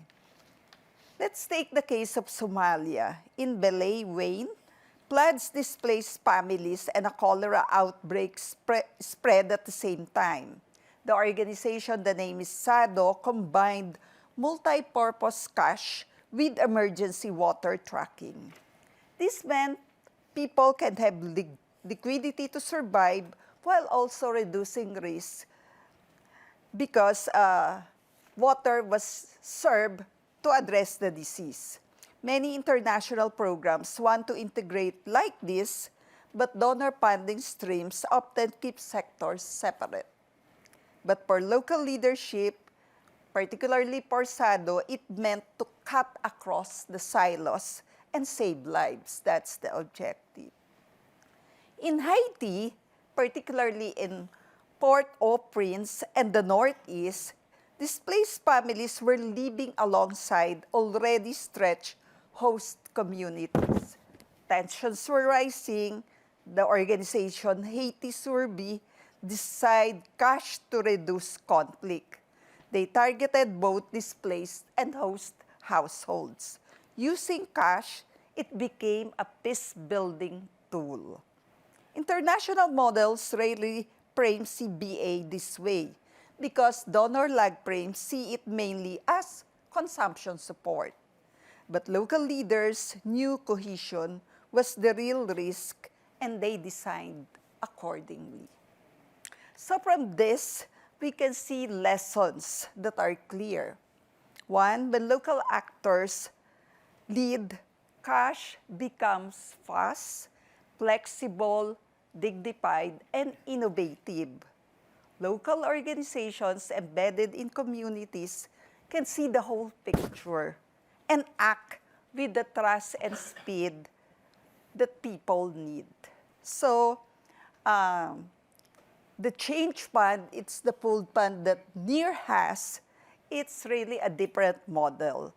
Let's take the case of Somalia. In Belay Wayne, floods displaced families and a cholera outbreak spread at the same time. The organization, the name is SADO, combined multi-purpose cash with emergency water tracking. This meant people can have liquidity to survive while also reducing risk because water was served to address the disease. Many international programs want to integrate like this, but donor funding streams often keep sectors separate. But for local leadership, particularly for SADO, it meant to cut across the silos and save lives. That's the objective. In Haiti, particularly in Port-au-Prince and the Northeast, displaced families were living alongside already stretched host communities. Tensions were rising. The organization Haiti Survey decided cash to reduce conflict. They targeted both displaced and host households. Using cash, it became a peace-building tool. International models rarely frame CBA this way because donor-like frames see it mainly as consumption support. But local leaders knew cohesion was the real risk and they designed accordingly. So from this, we can see lessons that are clear. One, when local actors lead, cash becomes fast, flexible, dignified, and innovative. Local organizations embedded in communities can see the whole picture and act with the trust and speed that people need. So, the Change Fund, it's the pooled fund that NEAR has. It's really a different model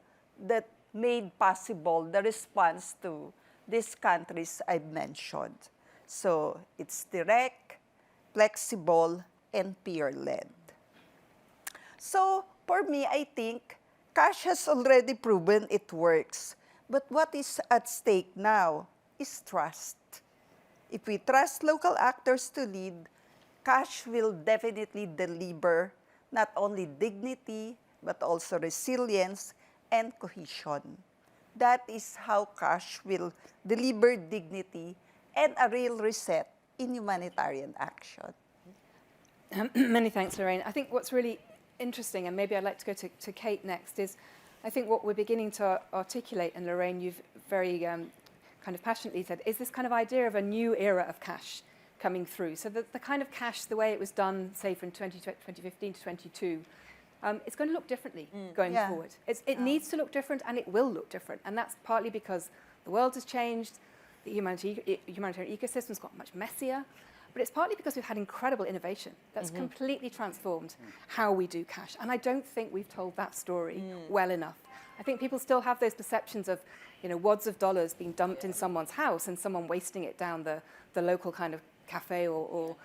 that made possible the response to these countries I've mentioned. So it's direct, flexible, and peer-led. So for me, I think cash has already proven it works. But what is at stake now is trust. If we trust local actors to lead, cash will definitely deliver not only dignity, but also resilience and cohesion. That is how cash will deliver dignity and a real reset in humanitarian action. Many thanks, Lorraine. I think what's really interesting, and maybe I'd like to go to Kate next, is I think what we're beginning to articulate, and Lorraine, you've very kind of passionately said, is this kind of idea of a new era of cash coming through. So the kind of cash, the way it was done, say, from 2015 to 22, it's going to look differently going forward. It needs to look different, and it will look different. And that's partly because the world has changed, the humanitarian ecosystem's got much messier, but it's partly because we've had incredible innovation that's completely transformed how we do cash. And I don't think we've told that story well enough. I think people still have those perceptions of, wads of dollars being dumped in someone's house and someone wasting it down the local kind of cafe or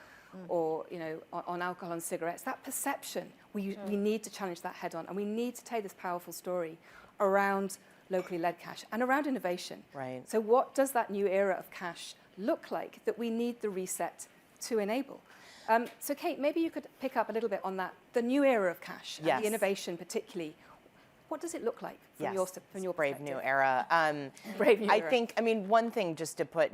on alcohol and cigarettes. That perception, we need to challenge that head on, and we need to take this powerful story around locally led cash and around innovation. Right. So what does that new era of cash look like that we need the reset to enable? So Kate, maybe you could pick up a little bit on that, the new era of cash, and the innovation particularly. What does it look like from your brave perspective? new era? Brave new era. One thing just to put,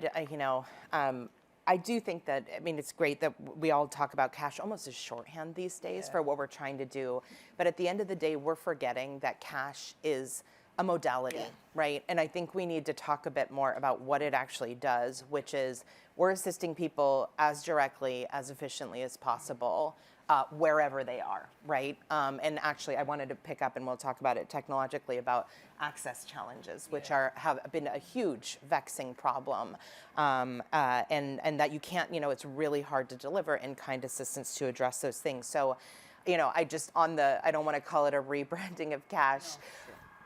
I do think that, it's great that we all talk about cash almost as shorthand these days for what we're trying to do. But at the end of the day, we're forgetting that cash is a modality, right? And I think we need to talk a bit more about what it actually does, which is we're assisting people as directly, as efficiently as possible, wherever they are, right? And actually, I wanted to pick up, and we'll talk about it technologically, about access challenges, which have been a huge vexing problem, and that you can't, it's really hard to deliver in-kind assistance to address those things. So, I don't want to call it a rebranding of cash.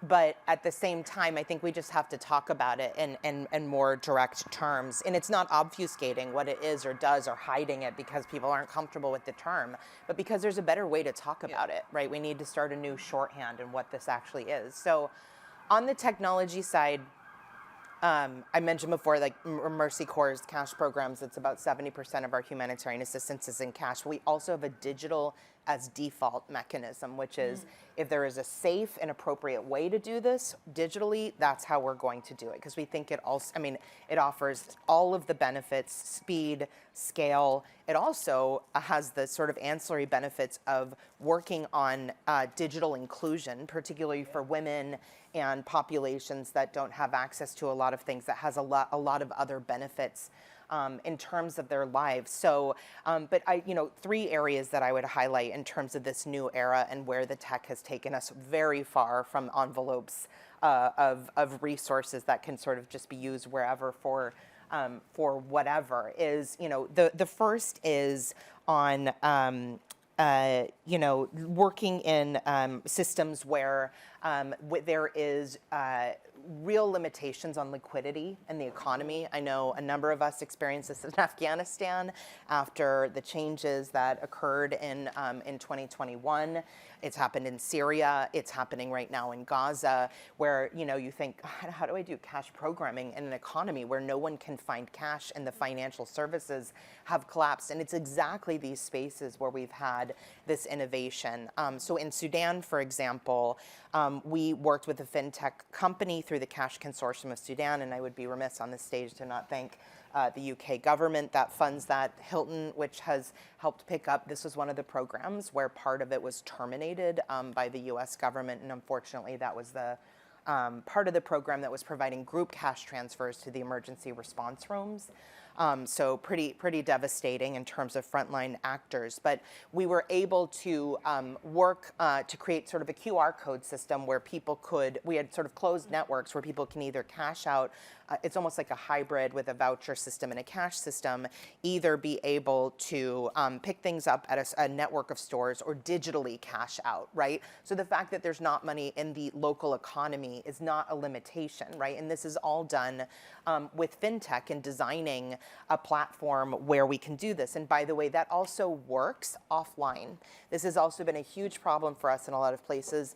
But at the same time, I think we just have to talk about it in more direct terms. And it's not obfuscating what it is or does or hiding it because people aren't comfortable with the term, but because there's a better way to talk about it, right? We need to start a new shorthand in what this actually is. So on the technology side, I mentioned before, like Mercy Corps' cash programs, it's about 70% of our humanitarian assistance is in cash. We also have a digital as default mechanism, which is if there is a safe and appropriate way to do this digitally, that's how we're going to do it. Because we think it also, it offers all of the benefits, speed, scale. It also has the sort of ancillary benefits of working on digital inclusion, particularly for women and populations that don't have access to a lot of things, that has a lot of other benefits in terms of their lives. So, but three areas that I would highlight in terms of this new era and where the tech has taken us very far from envelopes of resources that can sort of just be used wherever for whatever is, the first is on, working in systems where there is real limitations on liquidity in the economy. I know a number of us experienced this in Afghanistan after the changes that occurred in 2021. It's happened in Syria. It's happening right now in Gaza, where you think, how do I do cash programming in an economy where no one can find cash and the financial services have collapsed? And it's exactly these spaces where we've had this innovation. So in Sudan, for example, we worked with a fintech company through the Cash Consortium of Sudan, and I would be remiss on this stage to not thank the UK government that funds that. Hilton, which has helped pick up, this was one of the programs where part of it was terminated by the US government, and unfortunately that was the part of the program that was providing group cash transfers to the emergency response rooms. So pretty devastating in terms of frontline actors. But we were able to work to create sort of a QR code system where we had sort of closed networks where people can either cash out, it's almost like a hybrid with a voucher system and a cash system, either be able to pick things up at a network of stores or digitally cash out, right? So the fact that there's not money in the local economy is not a limitation, right? And this is all done with fintech and designing a platform where we can do this. And by the way, that also works offline. This has also been a huge problem for us in a lot of places,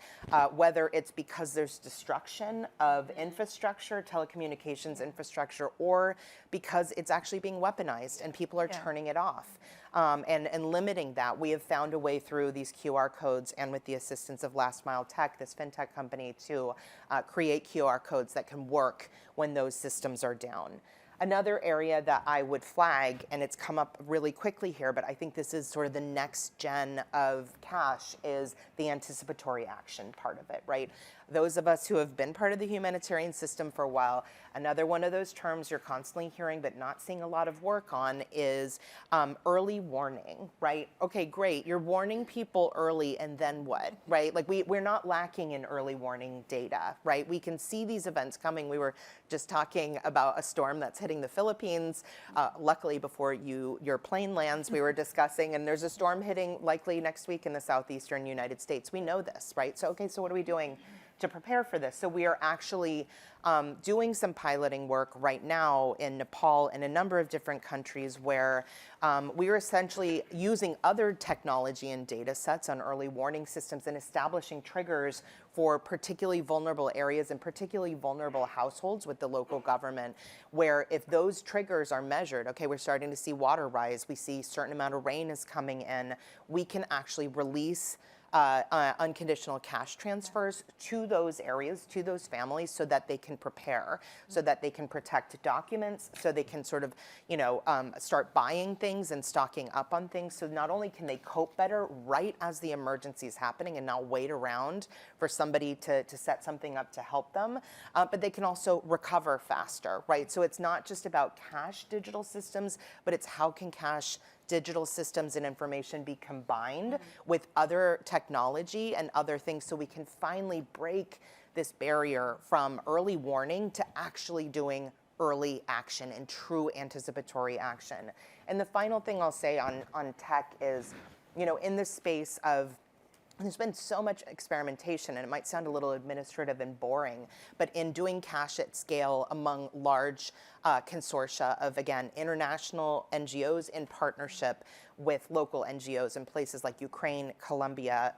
whether it's because there's destruction of infrastructure, telecommunications infrastructure, or because it's actually being weaponized and people are turning it off. And limiting that, we have found a way through these QR codes and with the assistance of Last Mile Tech, this fintech company, to create QR codes that can work when those systems are down. Another area that I would flag, and it's come up really quickly here, but I think this is sort of the next gen of cash, is the anticipatory action part of it, right? Those of us who have been part of the humanitarian system for a while, another one of those terms you're constantly hearing but not seeing a lot of work on is early warning, right? Okay, great, you're warning people early, and then what, right? Like we're not lacking in early warning data, right? We can see these events coming. We were just talking about a storm that's hitting the Philippines. Luckily, before your plane lands, we were discussing, and there's a storm hitting likely next week in the southeastern United States. We know this, right? So, okay, so what are we doing to prepare for this? So we are actually doing some piloting work right now in Nepal and a number of different countries where we are essentially using other technology and data sets on early warning systems and establishing triggers for particularly vulnerable areas and particularly vulnerable households with the local government, where if those triggers are measured, okay, we're starting to see water rise, we see a certain amount of rain is coming in, we can actually release unconditional cash transfers to those areas, to those families, so that they can prepare, so that they can protect documents, so they can sort of, start buying things and stocking up on things. So not only can they cope better right as the emergency is happening and not wait around for somebody to set something up to help them, but they can also recover faster, right? So it's not just about cash digital systems, but it's how can cash digital systems and information be combined with other technology and other things, so we can finally break this barrier from early warning to actually doing early action and true anticipatory action. And the final thing I'll say on tech is, in this space of, there's been so much experimentation, and it might sound a little administrative and boring, but in doing cash at scale among large consortia of, again, international NGOs in partnership with local NGOs in places like Ukraine, Colombia,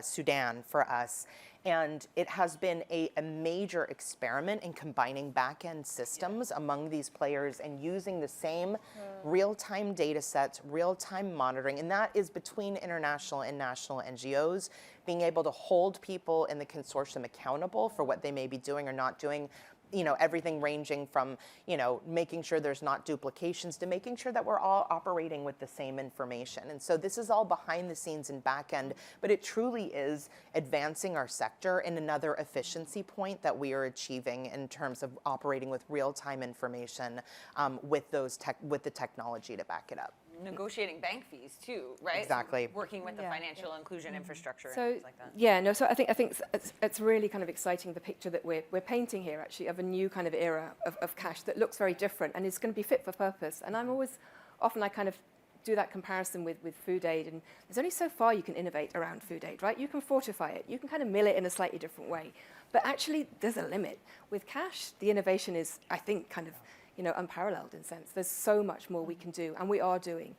Sudan for us. And it has been a major experiment in combining back-end systems among these players and using the same real-time data sets, real-time monitoring, and that is between international and national NGOs, being able to hold people in the consortium accountable for what they may be doing or not doing, everything ranging from, making sure there's not duplications to making sure that we're all operating with the same information. And so this is all behind the scenes and back end, but it truly is advancing our sector in another efficiency point that we are achieving in terms of operating with real-time information with the technology to back it up. Negotiating bank fees too, right? Exactly. Working with the financial inclusion infrastructure So, and things like that. yeah, no, so I think it's really kind of exciting, the picture that we're painting here, actually, of a new kind of era of cash that looks very different and is going to be fit for purpose. And often I kind of do that comparison with food aid, and there's only so far you can innovate around food aid, right? You can fortify it, you can kind of mill it in a slightly different way, but actually there's a limit. With cash, the innovation is, I think, kind of unparalleled in a sense. There's so much more we can do, and we are doing.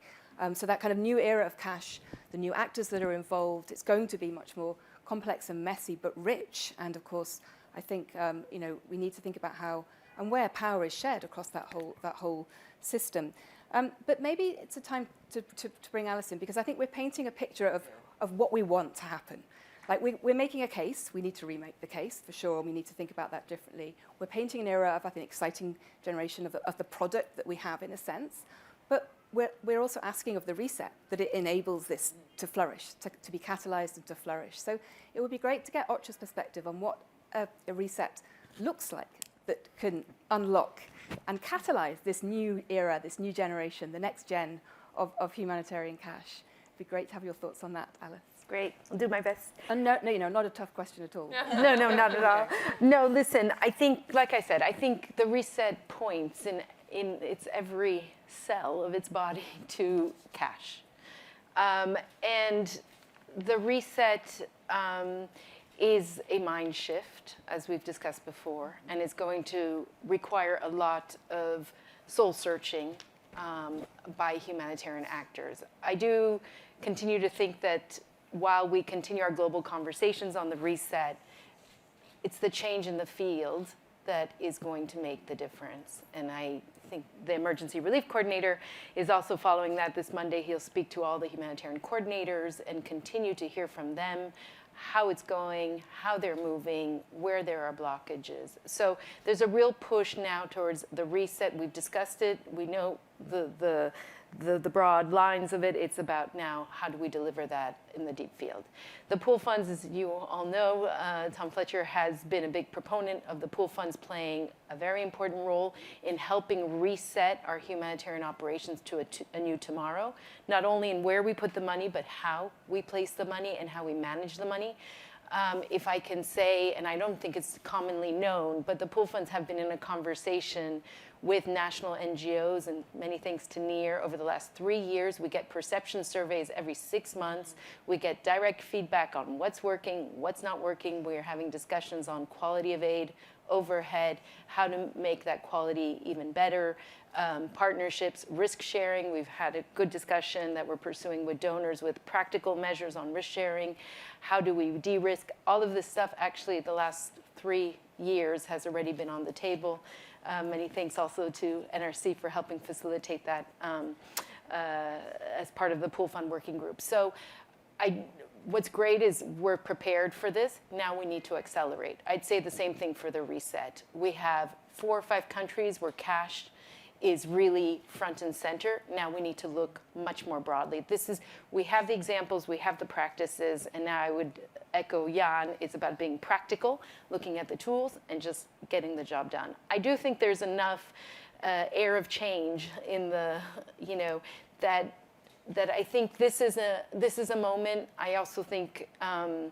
So that kind of new era of cash, the new actors that are involved, it's going to be much more complex and messy, but rich. And of course, I think we need to think about how and where power is shared across that whole system. But maybe it's a time to bring Alice in, because I think we're painting a picture of what we want to happen. Like we're making a case, we need to remake the case for sure, and we need to think about that differently. We're painting an era of, I think, exciting generation of the product that we have in a sense, but we're also asking of the reset that it enables this to flourish, to be catalyzed and to flourish. So it would be great to get Ocha's perspective on what a reset looks like that can unlock and catalyze this new era, this new generation, the next gen of humanitarian cash. It'd be great to have your thoughts on that, Alice. Great, I'll do my best. No, not a tough question at all. No, not at all. No, listen, I think, like I said, I think the reset points in its every cell of its body to cash. And the reset is a mind shift, as we've discussed before, and it's going to require a lot of soul searching by humanitarian actors. I do continue to think that while we continue our global conversations on the reset, it's the change in the field that is going to make the difference. And I think the emergency relief coordinator is also following that. This Monday, he'll speak to all the humanitarian coordinators and continue to hear from them how it's going, how they're moving, where there are blockages. So there's a real push now towards the reset. We've discussed it. We know the broad lines of it. It's about now, how do we deliver that in the deep field? The pool funds, as you all know, Tom Fletcher has been a big proponent of the pool funds playing a very important role in helping reset our humanitarian operations to a new tomorrow, not only in where we put the money, but how we place the money and how we manage the money. If I can say, and I don't think it's commonly known, but the pool funds have been in a conversation with national NGOs, and many thanks to NEAR, over the last 3 years. We get perception surveys every 6 months. We get direct feedback on what's working, what's not working. We're having discussions on quality of aid, overhead, how to make that quality even better, partnerships, risk sharing. We've had a good discussion that we're pursuing with donors with practical measures on risk sharing. How do we de-risk? All of this stuff, actually, the last 3 years has already been on the table. Many thanks also to NRC for helping facilitate that as part of the pool fund working group. So what's great is we're prepared for this. Now we need to accelerate. I'd say the same thing for the reset. We have 4 or 5 countries where cash is really front and center. Now we need to look much more broadly. We have the examples, we have the practices, and now I would echo Jan, it's about being practical, looking at the tools, and just getting the job done. I do think there's enough air of change in the, that I think this is a moment. I also think, I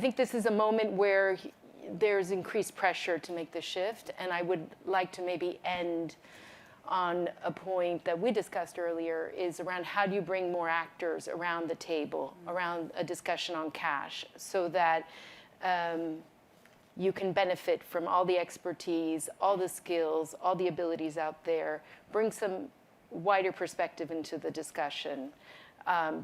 think this is a moment where there's increased pressure to make the shift, and I would like to maybe end on a point that we discussed earlier, is around how do you bring more actors around the table, around a discussion on cash, so that you can benefit from all the expertise, all the skills, all the abilities out there, bring some wider perspective into the discussion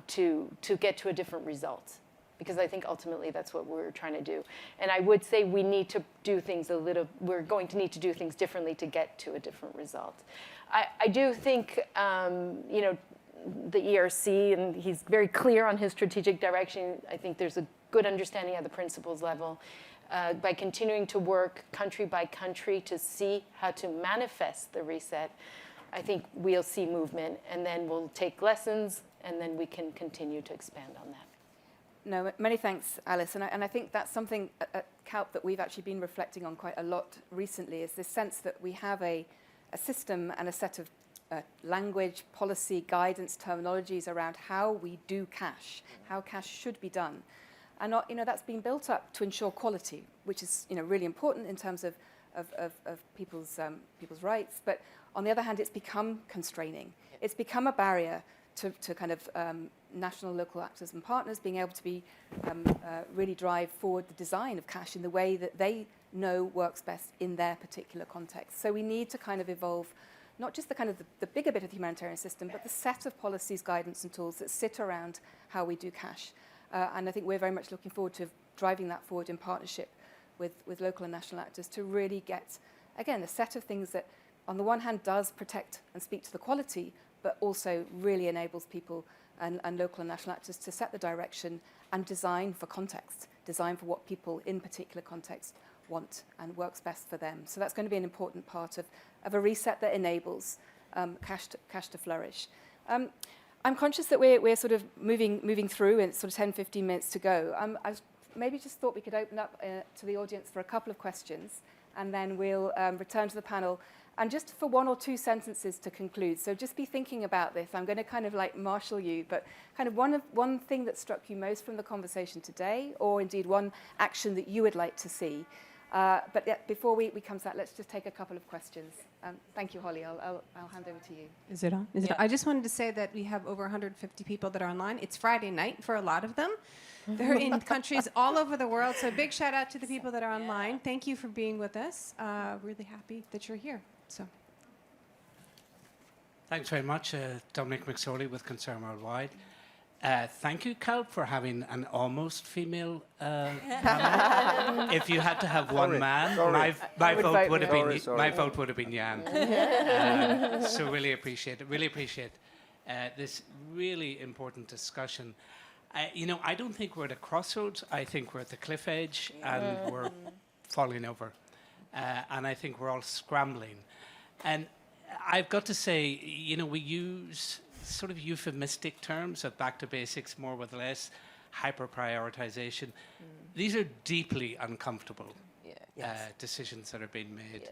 to get to a different result. Because I think ultimately that's what we're trying to do. And I would say we need to do things we're going to need to do things differently to get to a different result. I do think, the ERC, and he's very clear on his strategic direction. I think there's a good understanding at the principles level. By continuing to work country by country to see how to manifest the reset, I think we'll see movement, and then we'll take lessons, and then we can continue to expand on that. No, many thanks, Alice. And I think that's something at CALP that we've actually been reflecting on quite a lot recently, is this sense that we have a system and a set of language, policy, guidance, terminologies around how we do cash, how cash should be done. And that's been built up to ensure quality, which is really important in terms of people's rights. But on the other hand, it's become constraining. It's become a barrier to kind of national, local actors and partners being able to really drive forward the design of cash in the way that they know works best in their particular context. So we need to kind of evolve not just the bigger bit of the humanitarian system, but the set of policies, guidance and tools that sit around how we do cash. And I think we're very much looking forward to driving that forward in partnership with local and national actors to really get, again, a set of things that on the one hand does protect and speak to the quality, but also really enables people and local and national actors to set the direction and design for context, design for what people in particular context want and works best for them. So that's going to be an important part of a reset that enables cash to flourish. I'm conscious that we're sort of moving through, and it's sort of 10, 15 minutes to go. I maybe just thought we could open up to the audience for a couple of questions, and then we'll return to the panel. And just for 1 or 2 sentences to conclude, so just be thinking about this. I'm going to kind of like marshal you, but kind of one thing that struck you most from the conversation today, or indeed one action that you would like to see. But yeah, before we come to that, let's just take a couple of questions. Thank you, Holly. I'll hand over to you. Is it on? Is it on? I just wanted to say that we have over 150 people that are online. It's Friday night for a lot of them. They're in countries all over the world. So big shout out to the people that are online. Thank you for being with us. Really happy that you're here. So. Thanks very much, Dominic McSorley with Concern Worldwide. Thank you, CALP, for having an almost female panel. If you had to have one man, my vote would have been Jan. So really appreciate it. Really appreciate this really important discussion. I don't think we're at a crossroads. I think we're at the cliff edge and we're falling over. And I think we're all scrambling. And I've got to say, we use sort of euphemistic terms of back to basics, more with less, hyper-prioritization. These are deeply uncomfortable decisions that are being made.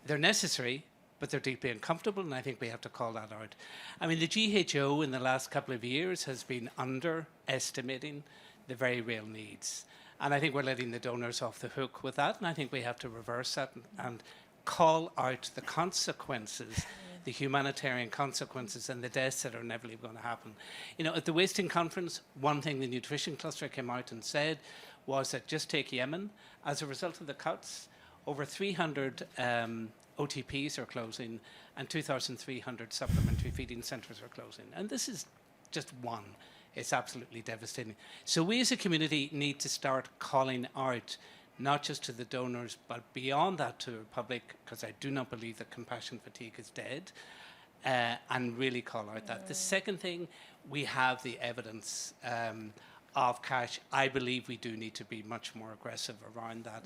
They're necessary, but they're deeply uncomfortable, and I think we have to call that out. I mean, the GHO in the last couple of years has been underestimating the very real needs. And I think we're letting the donors off the hook with that, and I think we have to reverse that and call out the consequences, the humanitarian consequences and the deaths that are inevitably going to happen. At the Wasting Conference, one thing the nutrition cluster came out and said was that just take Yemen, as a result of the cuts, over 300 OTPs are closing and 2,300 supplementary feeding centres are closing. And this is just one. It's absolutely devastating. So we as a community need to start calling out, not just to the donors, but beyond that to the public, because I do not believe that compassion fatigue is dead, and really call out that. The second thing, we have the evidence of cash. I believe we do need to be much more aggressive around that.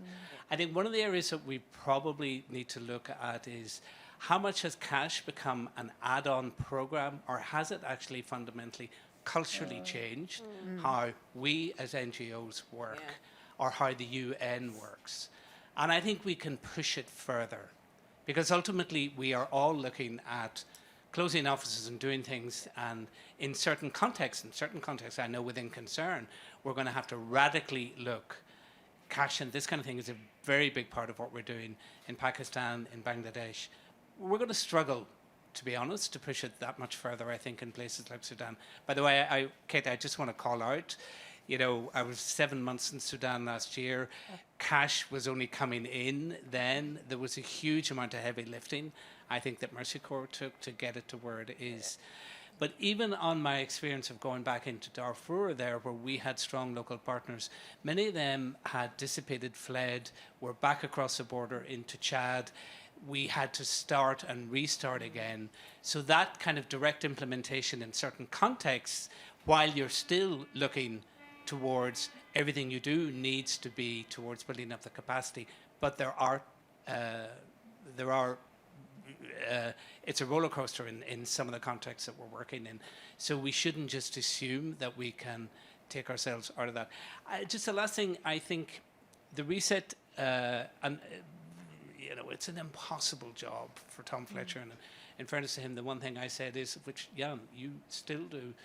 I think one of the areas that we probably need to look at is how much has cash become an add-on program, or has it actually fundamentally culturally changed how we as NGOs work or how the UN works? And I think we can push it further, because ultimately we are all looking at closing offices and doing things, and in certain contexts I know within Concern, we're going to have to radically look. Cash and this kind of thing is a very big part of what we're doing in Pakistan, in Bangladesh. We're going to struggle, to be honest, to push it that much further, I think, in places like Sudan. By the way, Kate, I just want to call out, I was 7 months in Sudan last year. Cash was only coming in then. There was a huge amount of heavy lifting, I think, that Mercy Corps took to get it to where it is. But even on my experience of going back into Darfur there, where we had strong local partners, many of them had dissipated, fled, were back across the border into Chad. We had to start and restart again. So that kind of direct implementation in certain contexts, while you're still looking towards everything you do needs to be towards building up the capacity. But it's a roller coaster in some of the contexts that we're working in. So we shouldn't just assume that we can take ourselves out of that. Just the last thing, I think the reset, it's an impossible job for Tom Fletcher. And in fairness to him, the one thing I said is, which, Jan, you still do,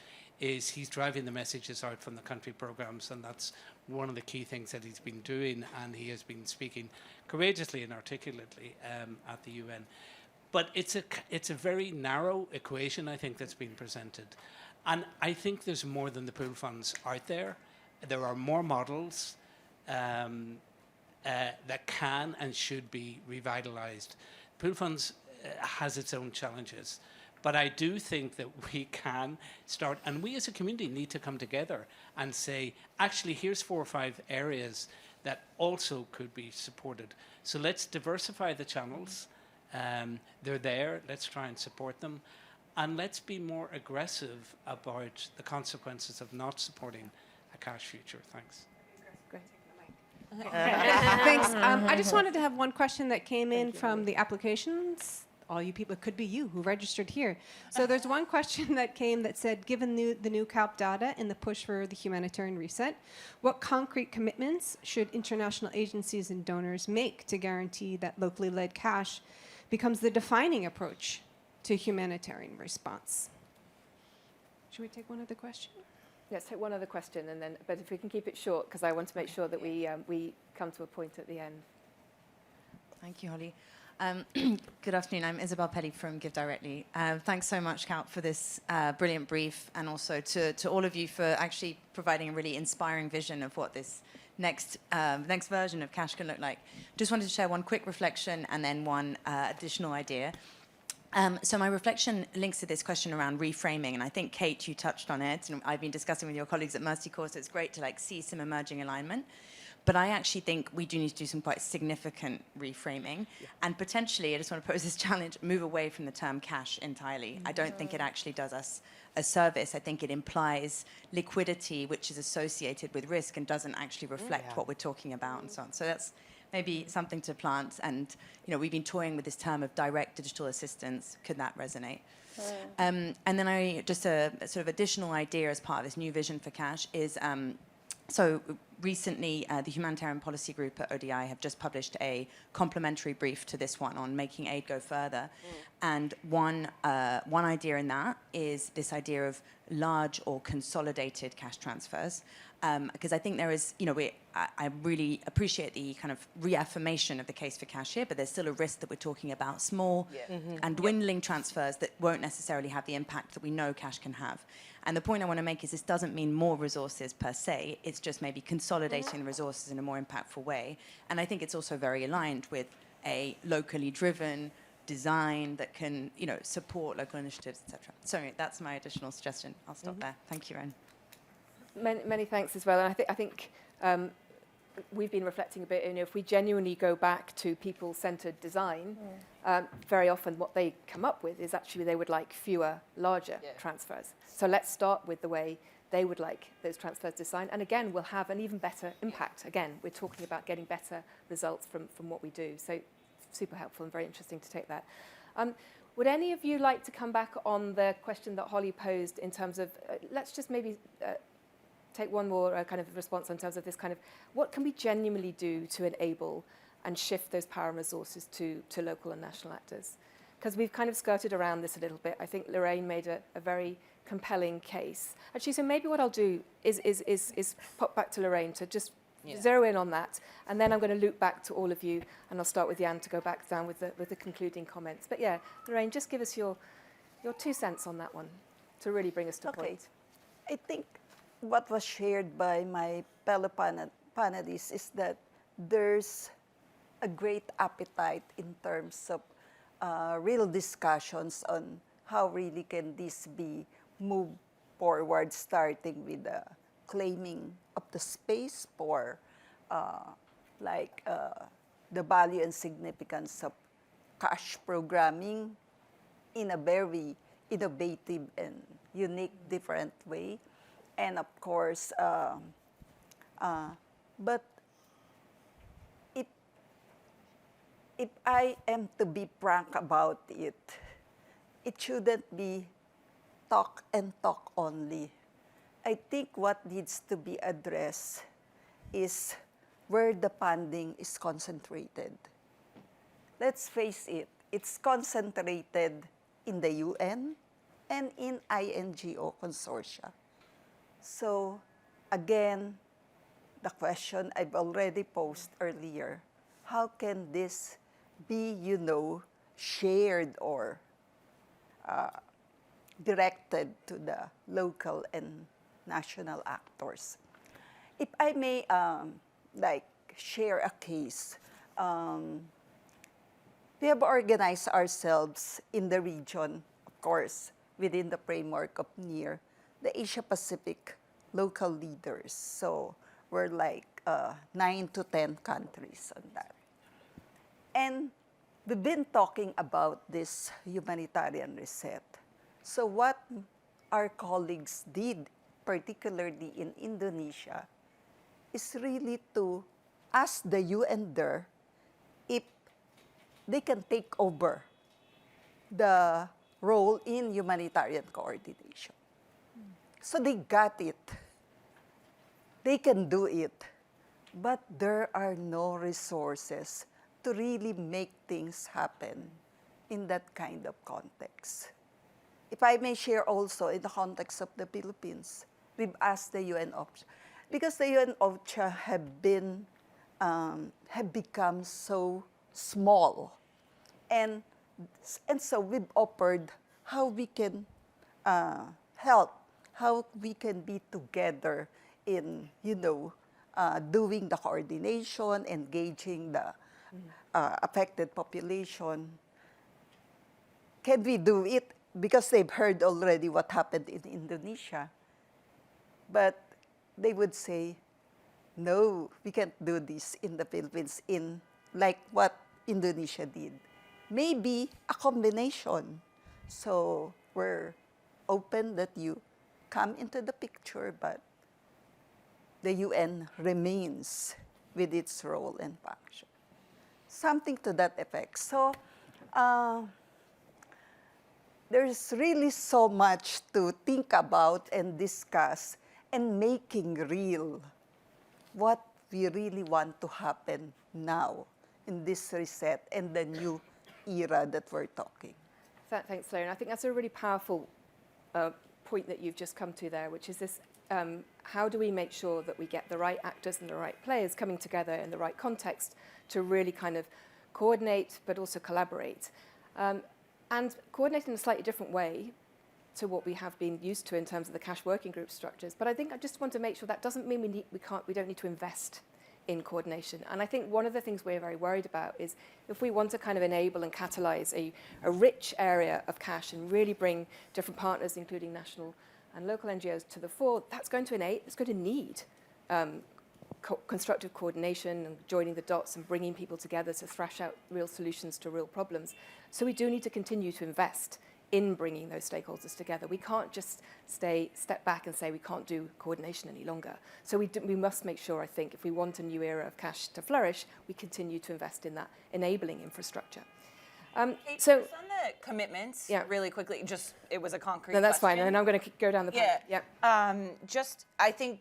is he's driving the messages out from the country programs, and that's one of the key things that he's been doing, and he has been speaking courageously and articulately at the UN. But it's a very narrow equation, I think, that's been presented. And I think there's more than the pool funds out there. There are more models that can and should be revitalized. Pool funds has its own challenges. But I do think that we can start, and we as a community need to come together and say, actually, here's 4 or 5 areas that also could be supported. So let's diversify the channels. They're there. Let's try and support them. And let's be more aggressive about the consequences of not supporting a cash future. Thanks. Great. Thanks. I just wanted to have one question that came in from the applications. All you people, it could be you who registered here. So there's one question that came that said, given the new CALP data and the push for the humanitarian reset, what concrete commitments should international agencies and donors make to guarantee that locally led cash becomes the defining approach to humanitarian response? Should we take one other question? Let's take one other question, but if we can keep it short, because I want to make sure that we come to a point at the end. Thank you, Holly. Good afternoon. I'm Isabel Petty from Give Directly. Thanks so much, Calp, for this brilliant brief, and also to all of you for actually providing a really inspiring vision of what this next version of cash can look like. Just wanted to share one quick reflection and then one additional idea. So my reflection links to this question around reframing, and I think, Kate, you touched on it, and I've been discussing with your colleagues at Mercy Corps, so it's great to see some emerging alignment. But I actually think we do need to do some quite significant reframing. And potentially, I just want to pose this challenge, move away from the term cash entirely. I don't think it actually does us a service. I think it implies liquidity, which is associated with risk and doesn't actually reflect what we're talking about and so on. So that's maybe something to plant. And we've been toying with this term of direct digital assistance. Could that resonate? And then just a sort of additional idea as part of this new vision for cash is, so recently the Humanitarian Policy Group at ODI have just published a complementary brief to this one on making aid go further. And one idea in that is this idea of large or consolidated cash transfers. Because I think there is, I really appreciate the kind of reaffirmation of the case for cash here, but there's still a risk that we're talking about small and dwindling transfers that won't necessarily have the impact that we know cash can have. And the point I want to make is this doesn't mean more resources per se, it's just maybe consolidating the resources in a more impactful way. And I think it's also very aligned with a locally driven design that can, support local initiatives, etc. So that's my additional suggestion. I'll stop there. Thank you, Ren. Many thanks as well. And I think we've been reflecting a bit, if we genuinely go back to people-centered design, very often what they come up with is actually they would like fewer, larger transfers. So let's start with the way they would like those transfers designed. And again, we'll have an even better impact. Again, we're talking about getting better results from what we do. So super helpful and very interesting to take that. Would any of you like to come back on the question that Holly posed in terms of, let's just maybe take one more kind of response in terms of this kind of, what can we genuinely do to enable and shift those power and resources to local and national actors? Because we've kind of skirted around this a little bit. I think Lorraine made a very compelling case. Actually, so maybe what I'll do is pop back to Lorraine to just zero in on that, and then I'm going to loop back to all of you, and I'll start with Jan to go back down with the concluding comments. But yeah, Lorraine, just give us your 2 cents on that one to really bring us to point. I think what was shared by my fellow panelists is that there's a great appetite in terms of real discussions on how really can this be moved forward, starting with the claiming of the space for the value and significance of cash programming in a very innovative and unique, different way. And of course, but if I am to be frank about it, it shouldn't be talk and talk only. I think what needs to be addressed is where the funding is concentrated. Let's face it, it's concentrated in the UN and in INGO consortia. So again, the question I've already posed earlier, how can this be, shared or directed to the local and national actors? If I may share a case, we have organized ourselves in the region, of course, within the framework of NEAR, the Asia-Pacific local leaders. So we're 9 to 10 countries on that. And we've been talking about this humanitarian reset. So what our colleagues did, particularly in Indonesia, is really to ask the UN there if they can take over the role in humanitarian coordination. So they got it. They can do it. But there are no resources to really make things happen in that kind of context. If I may share also in the context of the Philippines, we've asked the UN OCHA, because the UN OCHA have become so small. And so we've offered how we can help, how we can be together in, doing the coordination, engaging the affected population. Can we do it? Because they've heard already what happened in Indonesia. But they would say, no, we can't do this in the Philippines in like what Indonesia did. Maybe a combination. So we're open that you come into the picture, but the UN remains with its role and function. Something to that effect. So there's really so much to think about and discuss and making real what we really want to happen now in this reset and the new era that we're talking. Thanks, Lauren. I think that's a really powerful point that you've just come to there, which is this, how do we make sure that we get the right actors and the right players coming together in the right context to really kind of coordinate but also collaborate. And coordinate in a slightly different way to what we have been used to in terms of the cash working group structures. But I think I just want to make sure that doesn't mean we don't need to invest in coordination. And I think one of the things we're very worried about is if we want to kind of enable and catalyze a rich area of cash and really bring different partners, including national and local NGOs, to the fore, it's going to need constructive coordination and joining the dots and bringing people together to thrash out real solutions to real problems. So we do need to continue to invest in bringing those stakeholders together. We can't just step back and say we can't do coordination any longer. So we must make sure, I think, if we want a new era of cash to flourish, we continue to invest in that enabling infrastructure. Kate, So just on the commitments, Yeah. really quickly, just it was a concrete no, that's fine, question. and I'm going to go down the path. Yeah. Just, I think,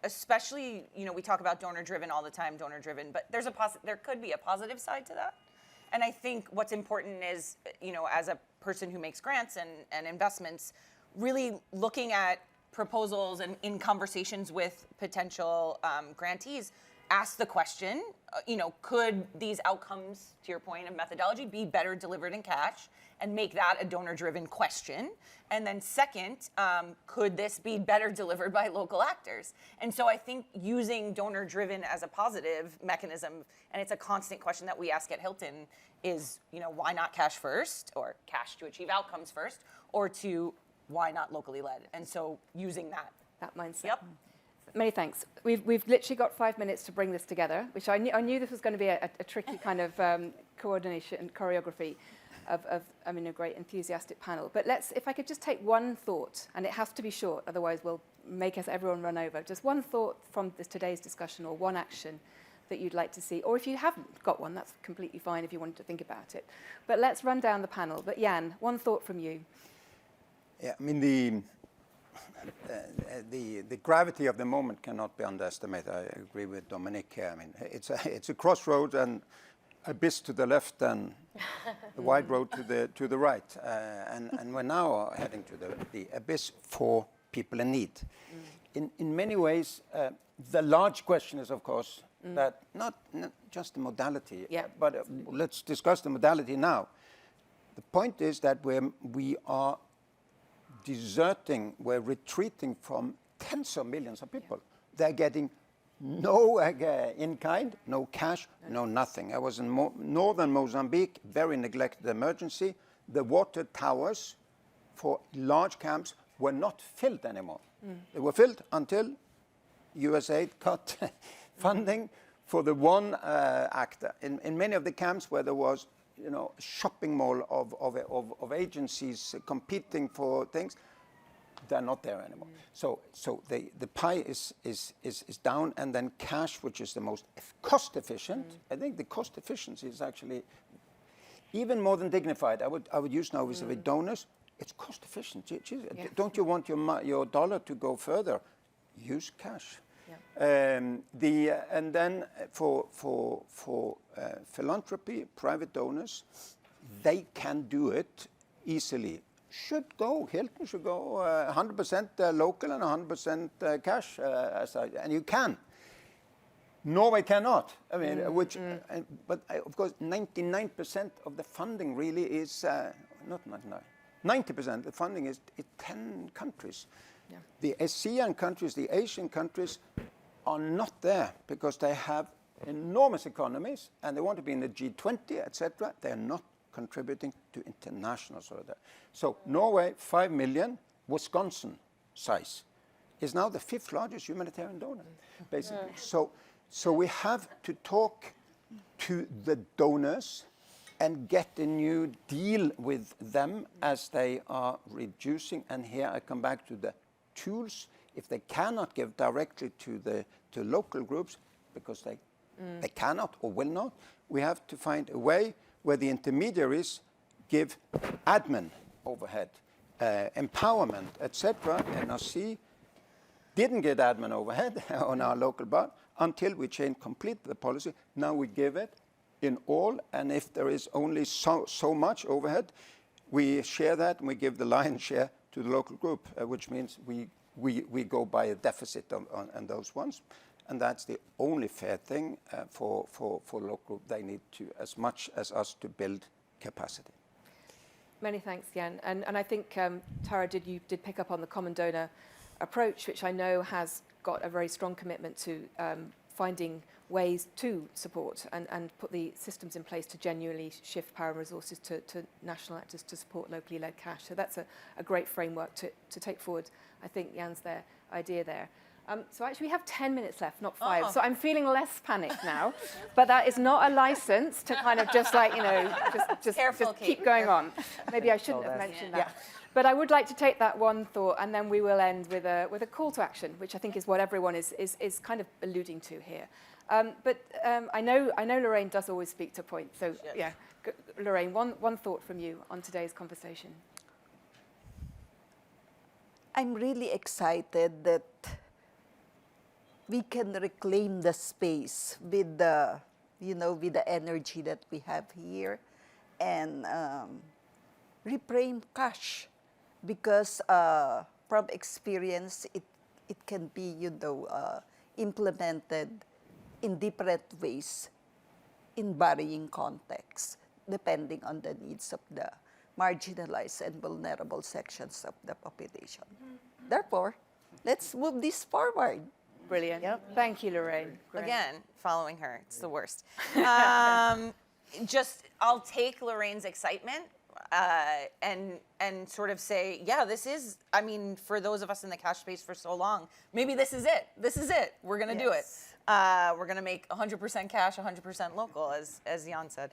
especially, we talk about donor-driven all the time, donor-driven, but there could be a positive side to that. And I think what's important is, as a person who makes grants and investments, really looking at proposals and in conversations with potential grantees, ask the question, could these outcomes, to your point of methodology, be better delivered in cash, and make that a donor-driven question? And then second, could this be better delivered by local actors? And so I think using donor-driven as a positive mechanism, and it's a constant question that we ask at Hilton, is, why not cash first, or cash to achieve outcomes first, or to why not locally led? And so using that mindset. Yep. Many thanks. We've literally got 5 minutes to bring this together, which I knew this was going to be a tricky kind of coordination and choreography of a great enthusiastic panel. But if I could just take one thought, and it has to be short, otherwise we'll make everyone run over. Just one thought from today's discussion, or one action that you'd like to see. Or if you haven't got one, that's completely fine if you wanted to think about it. But let's run down the panel. But Jan, one thought from you. Yeah, I mean, the gravity of the moment cannot be underestimated. I agree with Dominique here. I mean, it's a crossroad and abyss to the left and the wide road to the right. And we're now heading to the abyss for people in need. In many ways, the large question is, of course, that not just the modality, but let's discuss the modality now. The point is that we are we're retreating from tens of millions of people. They're getting no in-kind, no cash, no nothing. I was in northern Mozambique, very neglected emergency. The water towers for large camps were not filled anymore. They were filled until USAID cut funding for the one actor. In many of the camps where there was a shopping mall of agencies competing for things, they're not there anymore. So the pie is down, and then cash, which is the most cost efficient. I think the cost efficiency is actually even more than dignified. I would use now vis-a-vis donors. It's cost efficient. Don't you want your dollar to go further? Use cash. And then for philanthropy, private donors, they can do it easily. Hilton should go 100% local and 100% cash, and you can. Norway cannot. I mean, but of course, 99% of the funding really is not 99. 90% of the funding is 10 countries. The ASEAN countries, the Asian countries, are not there because they have enormous economies and they want to be in the G20, etc. They are not contributing to international solidarity. So Norway, 5 million, Wisconsin size. is now the 5th largest humanitarian donor, basically. So we have to talk to the donors and get a new deal with them as they are reducing. And here I come back to the tools. If they cannot give directly to local groups, because they cannot or will not, we have to find a way where the intermediaries give admin overhead, empowerment, etc. NRC didn't get admin overhead on our local bar until we changed completely the policy. Now we give it in all, and if there is only so much overhead, we share that and we give the lion's share to the local group, which means we go by a deficit on those ones. And that's the only fair thing for local. They need to, as much as us, to build capacity. Many thanks, Jan. And I think, Tara, you did pick up on the common donor approach, which I know has got a very strong commitment to finding ways to support and put the systems in place to genuinely shift power and resources to national actors to support locally led cash. So that's a great framework to take forward, I think, Jan's idea there. So actually we have 10 minutes left, not 5. Oh. So I'm feeling less panicked now. But that is not a license to kind of just like, just keep going on. Maybe I shouldn't have mentioned that. Yeah. But I would like to take that one thought, and then we will end with a call to action, which I think is what everyone is kind of alluding to here. But I know Lorraine does always speak to point. So yeah, Lorraine, one thought from you on today's conversation. I'm really excited that we can reclaim the space with the, with the energy that we have here, and reframe cash, because from experience, it can be, implemented in different ways in varying contexts, depending on the needs of the marginalized and vulnerable sections of the population. Therefore, let's move this forward. Brilliant. Yep. Thank you, Lorraine. Great. Again, following her, it's the worst. I'll take Lorraine's excitement and sort of say, yeah, this is, I mean, for those of us in the cash space for so long, maybe this is it. This is it. We're going to do it. We're going to make 100% cash, 100% local, as Jan said.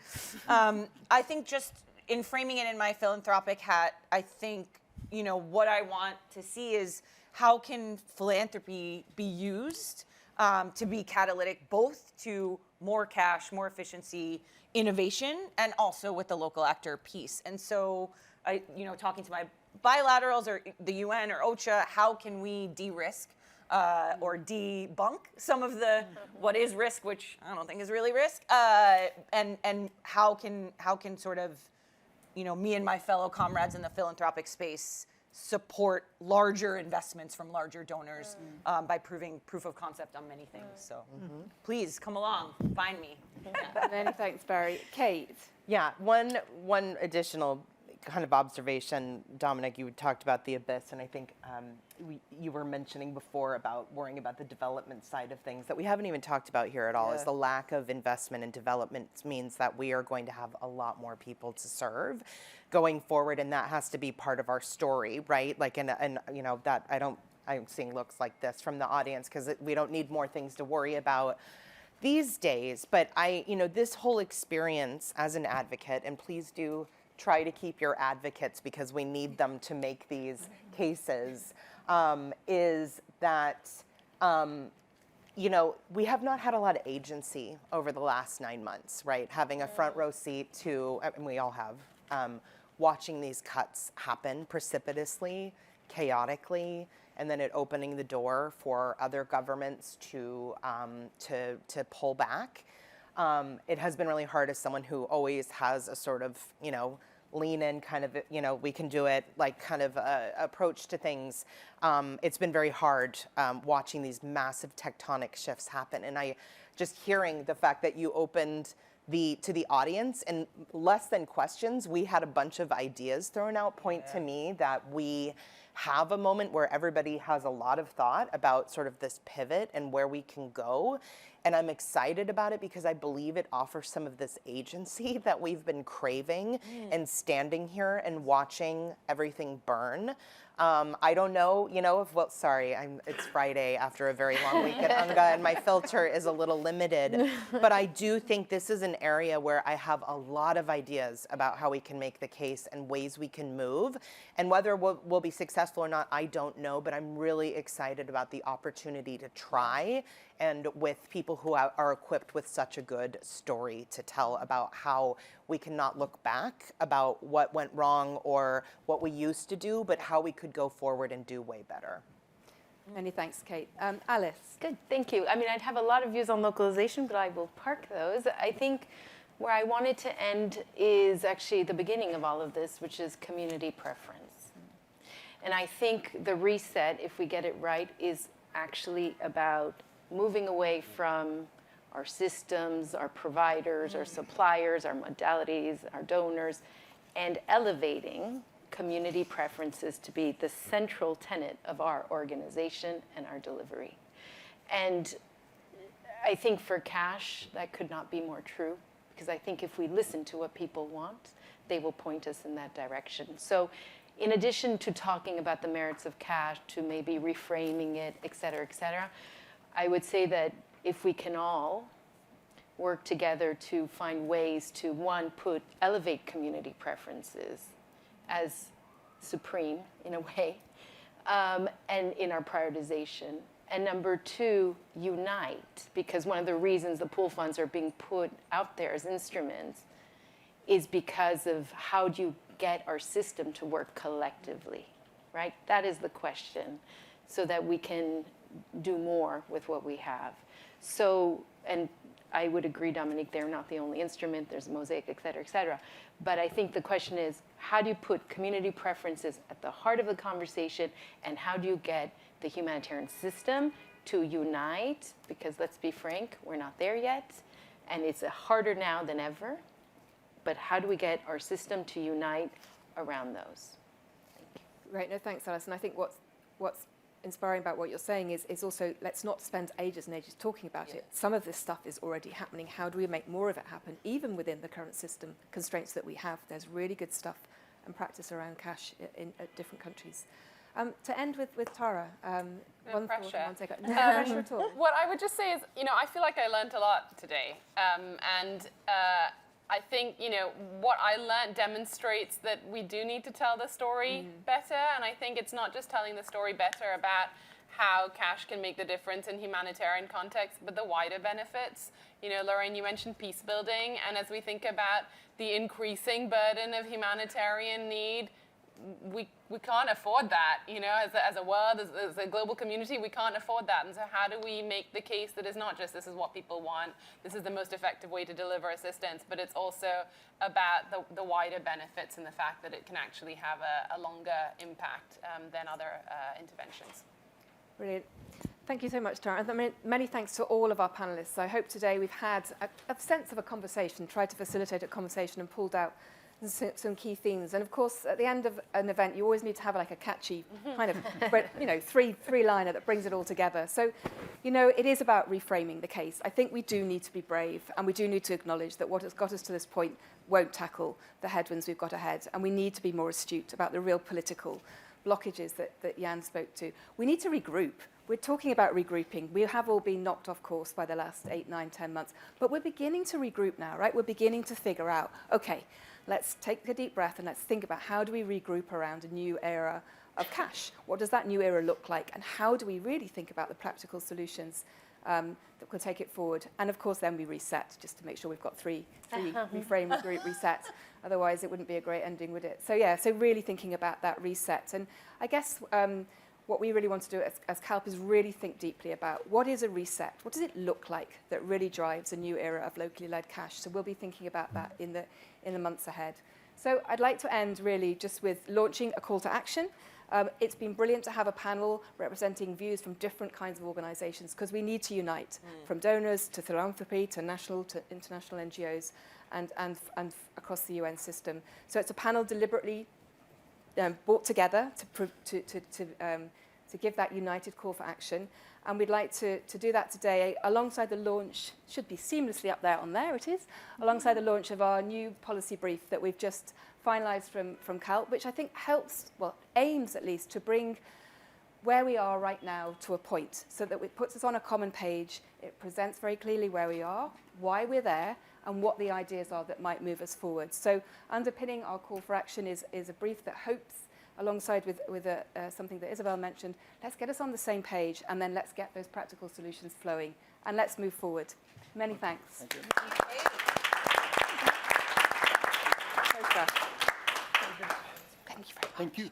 I think just in framing it in my philanthropic hat, I think, what I want to see is how can philanthropy be used to be catalytic both to more cash, more efficiency, innovation, and also with the local actor piece. And so, talking to my bilaterals or the UN or OCHA, how can we de-risk or debunk some of the what is risk, which I don't think is really risk, and how can sort of, me and my fellow comrades in the philanthropic space support larger investments from larger donors by proving proof of concept on many things. So please come along, find me. Yeah. Many thanks, Barry. Kate. Yeah, one additional kind of observation, Dominic, you talked about the abyss, and I think you were mentioning before about worrying about the development side of things that we haven't even talked about here at all, is the lack of investment in development means that we are going to have a lot more people to serve going forward, and that has to be part of our story, right? Like, and that I'm seeing looks like this from the audience, because we don't need more things to worry about these days. But this whole experience as an advocate, and please do try to keep your advocates because we need them to make these cases, is that, we have not had a lot of agency over the last 9 months, right? Having a front row seat to, and we all have, watching these cuts happen precipitously, chaotically, and then it opening the door for other governments to pull back. It has been really hard as someone who always has a sort of, lean in kind of, we can do it, like kind of approach to things. It's been very hard watching these massive tectonic shifts happen. And I just hearing the fact that you opened to the audience and less than questions, we had a bunch of ideas thrown out, point to me that we have a moment where everybody has a lot of thought about sort of this pivot and where we can go. And I'm excited about it because I believe it offers some of this agency that we've been craving and standing here and watching everything burn. I don't know, if, sorry, it's Friday after a very long week at UNGA, and my filter is a little limited. But I do think this is an area where I have a lot of ideas about how we can make the case and ways we can move. And whether we'll be successful or not, I don't know, but I'm really excited about the opportunity to try, and with people who are equipped with such a good story to tell about how we cannot look back about what went wrong or what we used to do, but how we could go forward and do way better. Many thanks, Kate. Alice. Good, thank you. I mean, I'd have a lot of views on localization, but I will park those. I think where I wanted to end is actually the beginning of all of this, which is community preference. And I think the reset, if we get it right, is actually about moving away from our systems, our providers, our suppliers, our modalities, our donors, and elevating community preferences to be the central tenet of our organization and our delivery. And I think for cash, that could not be more true, because I think if we listen to what people want, they will point us in that direction. So in addition to talking about the merits of cash, to maybe reframing it, et cetera, I would say that if we can all work together to find ways to, one, elevate community preferences as supreme in a way, and in our prioritization. And number two, unite, because one of the reasons the pool funds are being put out there as instruments is because of how do you get our system to work collectively, right? That is the question, so that we can do more with what we have. So, and I would agree, Dominique, they're not the only instrument, there's Mosaic, et cetera. But I think the question is, how do you put community preferences at the heart of the conversation, and how do you get the humanitarian system to unite? Because let's be frank, we're not there yet, and it's harder now than ever. But how do we get our system to unite around those? Thank you. Right, no, thanks, Alice. And I think what's inspiring about what you're saying is also, let's not spend ages and ages talking about it. Some of this stuff is already happening. How do we make more of it happen, even within the current system constraints that we have? There's really good stuff and practice around cash in different countries. To end with Tara, No pressure. No pressure at all. What I would just say is, I feel like I learned a lot today. I think, what I learned demonstrates that we do need to tell the story better. And I think it's not just telling the story better about how cash can make the difference in humanitarian context, but the wider benefits. Lorraine, you mentioned peace building. And as we think about the increasing burden of humanitarian need, we can't afford that, as a world, as a global community, we can't afford that. And so how do we make the case that it's not just this is what people want, this is the most effective way to deliver assistance, but it's also about the wider benefits and the fact that it can actually have a longer impact than other interventions. Brilliant. Thank you so much, Tara. And many thanks to all of our panelists. I hope today we've had a sense of a conversation, tried to facilitate a conversation and pulled out some key themes. And of course, at the end of an event, you always need to have like a catchy kind of, three-liner that brings it all together. So, it is about reframing the case. I think we do need to be brave, and we do need to acknowledge that what has got us to this point won't tackle the headwinds we've got ahead. And we need to be more astute about the real political blockages that Jan spoke to. We need to regroup. We're talking about regrouping. We have all been knocked off course by the last 8, 9, 10 months. But we're beginning to regroup now, right? We're beginning to figure out, okay, let's take a deep breath and let's think about how do we regroup around a new era of cash? What does that new era look like? And how do we really think about the practical solutions that will take it forward? And of course, then we reset, just to make sure we've got three reframe, regroup, reset. Otherwise, it wouldn't be a great ending, would it? So really thinking about that reset. And I guess what we really want to do as CALP is really think deeply about what is a reset? What does it look like that really drives a new era of locally led cash? So we'll be thinking about that in the months ahead. So I'd like to end really just with launching a call to action. It's been brilliant to have a panel representing views from different kinds of organizations, because we need to unite from donors to philanthropy to national to international NGOs and across the UN system. So it's a panel deliberately brought together to to give that united call for action. And we'd like to do that today alongside the launch, should be seamlessly up there, it is, alongside the launch of our new policy brief that we've just finalised from CALP, which I think helps, well, aims at least, to bring where we are right now to a point, so that it puts us on a common page. It presents very clearly where we are, why we're there, and what the ideas are that might move us forward. So underpinning our call for action is a brief that hopes, alongside with something that Isabel mentioned, let's get us on the same page, and then let's get those practical solutions flowing, and let's move forward. Many thanks. Thank you. Thank you. Thank you.